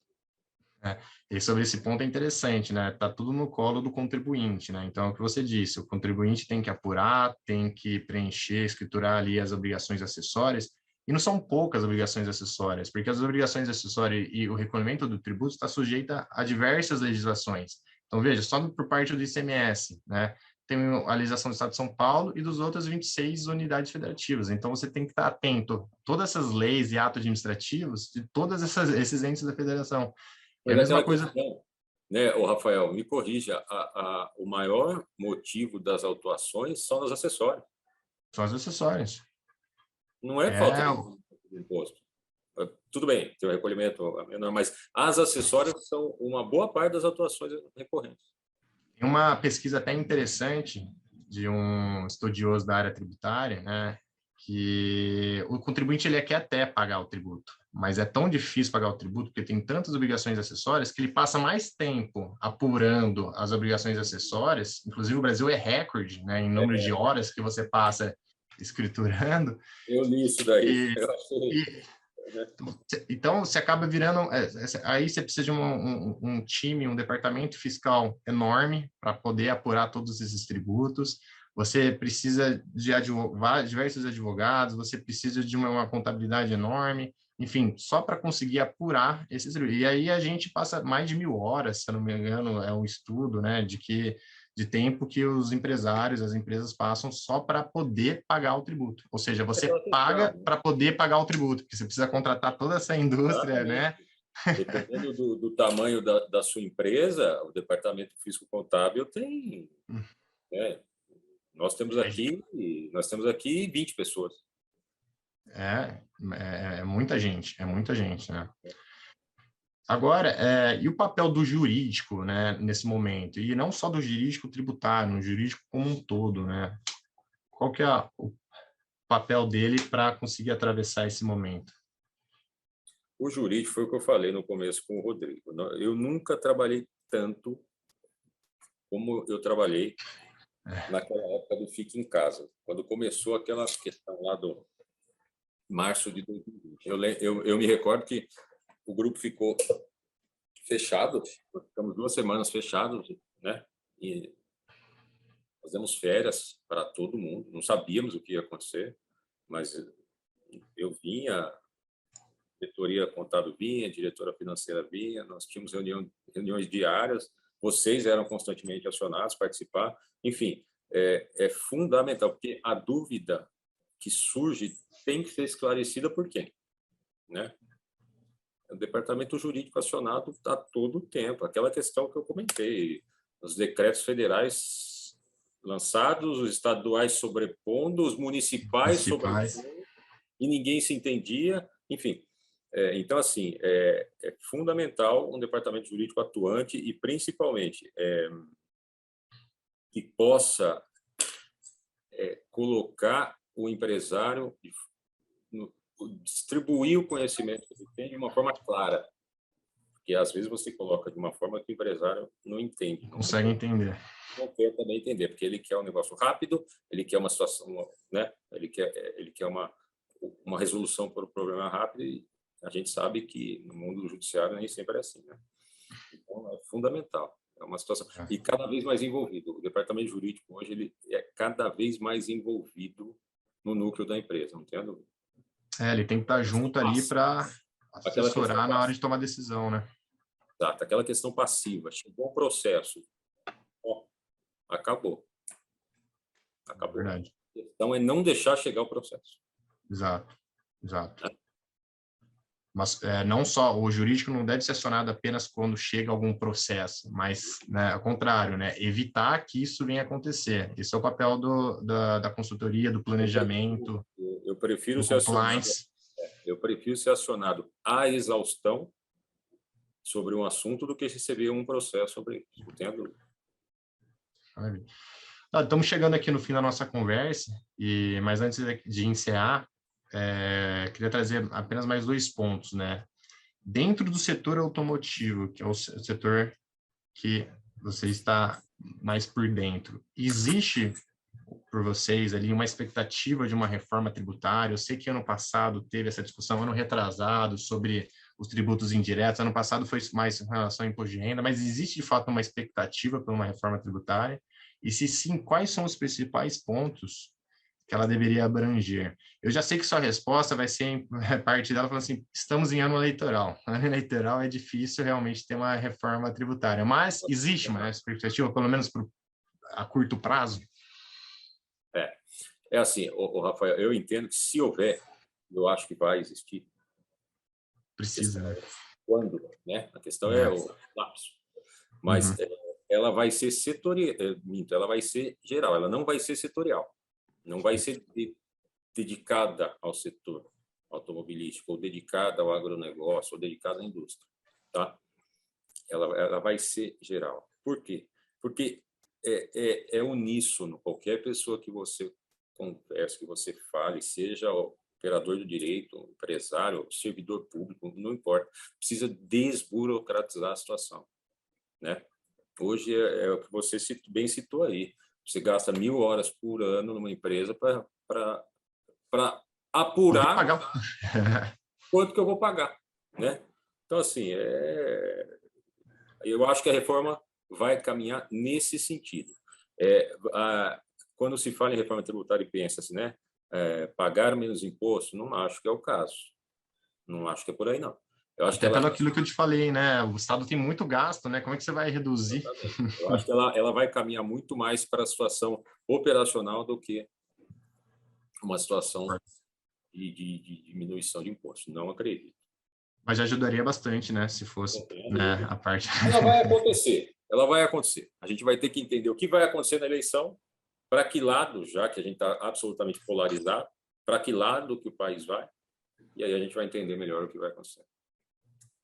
E sobre esse ponto é interessante, né? Tá tudo no colo do contribuinte, né? Então, é o que você disse, o contribuinte tem que apurar, tem que preencher, escriturar ali as obrigações acessórias, e não são poucas obrigações acessórias, porque as obrigações acessórias e o recolhimento do tributo está sujeita a diversas legislações. Então, veja, só por parte do ICMS, né? Tem a legislação do Estado de São Paulo e dos outros 26 unidades federativas. Então, você tem que estar atento a todas essas leis e atos administrativos de todos esses entes da federação. É a Mas mesma aquela coisa. questão, né, o Rafael, me corrija, o maior motivo das autuações são os acessórios. São as acessórias. Não é falta de imposto. Tudo bem, tem o recolhimento menor, mas as acessórias são uma boa parte das autuações recorrentes. Tem uma pesquisa até interessante de um estudioso da área tributária, né, que o contribuinte ele quer até pagar o tributo, mas é tão difícil pagar o tributo porque tem tantas obrigações acessórias que ele passa mais tempo apurando as obrigações acessórias. Inclusive o Brasil é recorde, né, em número de horas que você passa escriturando. Eu li isso daí. Eu achei... Então, você acaba virando... Aí você precisa de um time, um departamento fiscal enorme para poder apurar todos esses tributos. Você precisa de diversos advogados, você precisa de uma contabilidade enorme, enfim, só para conseguir apurar esses tributos. E aí a gente passa mais de 1.000 horas, se eu não me engano, é um estudo, né, de tempo que os empresários, as empresas passam só para poder pagar o tributo. Ou seja, você paga para poder pagar o tributo, porque você precisa contratar toda essa indústria, né? Dependendo do tamanho da sua empresa, o departamento físico-contábil tem... Né, nós temos aqui 20 pessoas. É muita gente, né? Agora, e o papel do jurídico, né, nesse momento? E não só do jurídico tributário, no jurídico como um todo, né? Qual que é o papel dele para conseguir atravessar esse momento? O jurídico foi o que eu falei no começo com o Rodrigo. Eu nunca trabalhei tanto como eu trabalhei naquela época do Fique em Casa, quando começou aquela questão lá do março de 2020. Eu me recordo que o grupo ficou fechado, ficamos 2 semanas fechados, né? E fazemos férias para todo mundo. Não sabíamos o que ia acontecer, mas eu vinha, a diretoria contábil vinha, a diretora financeira vinha, nós tínhamos reuniões diárias, vocês eram constantemente acionados, participar. Enfim, é fundamental, porque a dúvida que surge tem que ser esclarecida por quem, né? O departamento jurídico acionado a todo tempo. Aquela questão que eu comentei, os decretos federais lançados, os estaduais sobrepondo, os municipais sobrepondo, e ninguém se entendia. Enfim, então, assim, é fundamental um departamento jurídico atuante e, principalmente, que possa colocar o empresário, distribuir o conhecimento que ele tem de uma forma clara, porque às vezes você coloca de uma forma que o empresário não entende. Não consegue entender. Não quer também entender, porque ele quer um negócio rápido, ele quer uma situação, né? Ele quer uma resolução para o problema rápido, e a gente sabe que no mundo do judiciário nem sempre é assim, né? Então, é fundamental. É uma situação. E cada vez mais envolvido. O departamento jurídico hoje ele é cada vez mais envolvido no núcleo da empresa, não tem dúvida. Ele tem que estar junto ali para assessorar na hora de tomar decisão, né? Exato. Aquela questão passiva. Chegou um processo. Acabou. Verdade. A questão é não deixar chegar o processo. Exato. Mas não só, o jurídico não deve ser acionado apenas quando chega algum processo, mas, né, ao contrário, né, evitar que isso venha a acontecer. Esse é o papel da consultoria, do planejamento, eu prefiro do compliance. Eu prefiro ser acionado à exaustão sobre um assunto do que receber um processo sobre isso. Não tenho dúvida. Estamos chegando aqui no fim da nossa conversa, mas antes de encerrar, queria trazer apenas mais 2 pontos, né? Dentro do setor automotivo, que é o setor que você está mais por dentro, existe por vocês ali uma expectativa de uma reforma tributária? Eu sei que ano passado teve essa discussão, ano retrasado, sobre os tributos indiretos. Ano passado foi mais em relação ao imposto de renda, mas existe de fato uma expectativa por uma reforma tributária? E se sim, quais são os principais pontos que ela deveria abranger? Eu já sei que sua resposta vai ser parte dela falando assim, estamos em ano eleitoral. Ano eleitoral é difícil realmente ter uma reforma tributária, mas existe uma expectativa, pelo menos a curto prazo? É assim, Rafael, eu entendo que se houver, eu acho que vai existir. Precisa, né? Quando, né? A questão é o lapso. Mas ela vai ser setorial, ela vai ser geral, ela não vai ser setorial. Não vai ser dedicada ao setor automobilístico, ou dedicada ao agronegócio, ou dedicada à indústria. Tá? Ela vai ser geral. Por quê? Porque é uníssono. Qualquer pessoa que você converse, que você fale, seja operador do direito, empresário, servidor público, não importa, precisa desburocratizar a situação. Né? Hoje é o que você bem citou aí. Você gasta 1.000 horas por ano numa empresa para apurar quanto que eu vou pagar. Né? Então, assim, eu acho que a reforma vai caminhar nesse sentido. Quando se fala em reforma tributária e pensa-se, né, pagar menos imposto, não acho que é o caso. Não acho que é por aí, não. Eu acho Até pelo aquilo que eu te falei, né? O Estado tem muito gasto, né? Como é que você vai reduzir? Exatamente. Eu acho que ela vai caminhar muito mais para a situação operacional do que uma situação de diminuição de impostos. Não acredito. Mas já ajudaria bastante, né? Se fosse, né, a parte... Ela vai acontecer. Ela vai acontecer. A gente vai ter que entender o que vai acontecer na eleição, para que lado, já que a gente está absolutamente polarizado, para que lado que o país vai, e aí a gente vai entender melhor o que vai acontecer.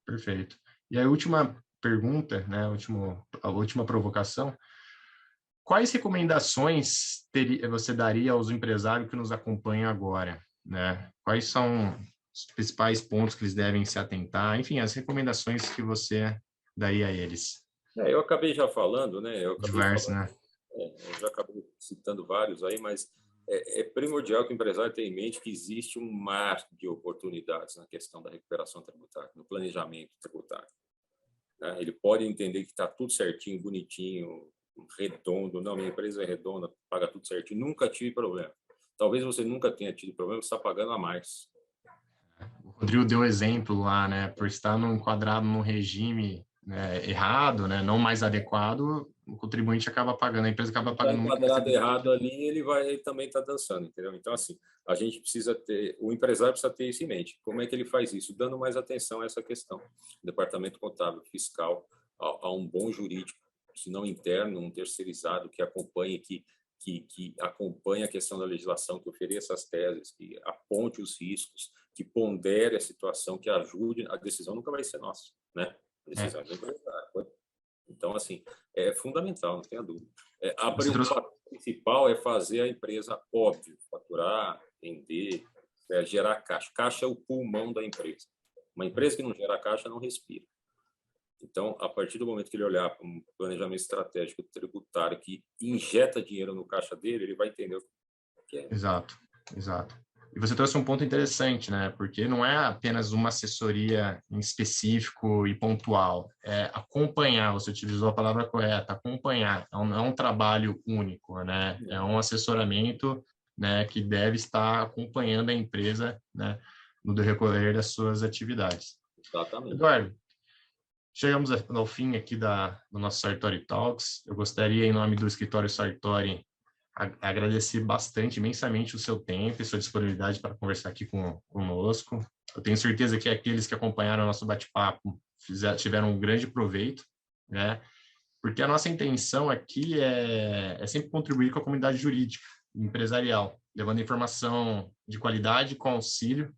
Perfeito. E a última pergunta, né, a última provocação, quais recomendações você daria aos empresários que nos acompanham agora? Né? Quais são os principais pontos que eles devem se atentar? Enfim, as recomendações que você daria a eles. Eu acabei já falando, né? Diversos, né? Eu já acabei citando vários aí, mas é primordial que o empresário tenha em mente que existe um mar de oportunidades na questão da recuperação tributária, no planejamento tributário. Né? Ele pode entender que está tudo certinho, bonitinho, redondo. Não, minha empresa é redonda, paga tudo certinho. Nunca tive problema. Talvez você nunca tenha tido problema, você está pagando a mais. O Rodrigo deu exemplo lá, né? Por estar enquadrado num regime, né, errado, né, não mais adequado, o contribuinte acaba pagando, a empresa acaba pagando muito mais. Enquadrado errado ali, ele também está dançando, entendeu? Então, assim, a gente precisa ter, o empresário precisa ter isso em mente. Como é que ele faz isso? Dando mais atenção a essa questão. O departamento contábil, fiscal, a um bom jurídico, se não interno, um terceirizado que acompanhe, que acompanhe a questão da legislação, que ofereça as teses, que aponte os riscos, que pondere a situação, que ajude. A decisão nunca vai ser nossa, né? A decisão é do empresário. Então, assim, é fundamental, não tenha dúvida. A preocupação principal é fazer a empresa, óbvio, faturar, vender, gerar caixa. Caixa é o pulmão da empresa. Uma empresa que não gera caixa não respira. Então, a partir do momento que ele olhar para um planejamento estratégico tributário que injeta dinheiro no caixa dele, ele vai entender o que é. Exato, exato. E você trouxe um ponto interessante, né? Porque não é apenas uma assessoria em específico e pontual, é acompanhar, você utilizou a palavra correta, acompanhar, é um trabalho único, né? É um assessoramento, né, que deve estar acompanhando a empresa, né, no decorrer das suas atividades. Exatamente. Eduardo, chegamos ao fim aqui do nosso Sartori Talks. Eu gostaria, em nome do escritório Sartori, agradecer bastante, imensamente o seu tempo e sua disponibilidade para conversar aqui conosco. Eu tenho certeza que aqueles que acompanharam o nosso bate-papo tiveram um grande proveito, né? Porque a nossa intenção aqui é sempre contribuir com a comunidade jurídica e empresarial, levando informação de qualidade com auxílio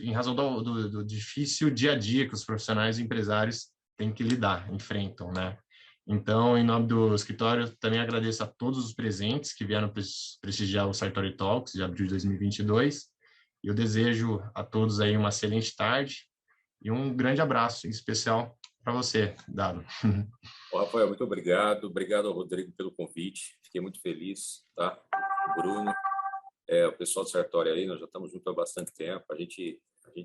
em razão do difícil dia a dia que os profissionais e empresários têm que lidar, enfrentam, né? Então, em nome do escritório, também agradeço a todos os presentes que vieram prestigiar o Sartori Talks de abril de 2022. E eu desejo a todos aí uma excelente tarde e um grande abraço, em especial para você, Dado. Rafael, muito obrigado. Obrigado ao Rodrigo pelo convite. fiquei muito feliz, tá? O Bruno, o pessoal do Sartori aí, nós já estamos juntos há bastante tempo, a gente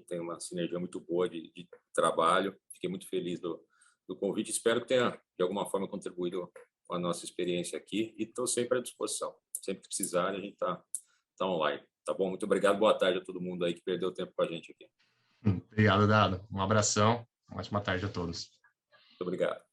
tem uma sinergia muito boa de trabalho, fiquei muito feliz do convite, espero que tenha, de alguma forma, contribuído com a nossa experiência aqui e estou sempre à disposição, sempre que precisarem, a gente está online, tá bom? Muito obrigado, boa tarde a todo mundo aí que perdeu tempo com a gente aqui. Obrigado, Dado. Um abração, uma ótima tarde a todos. Muito obrigado.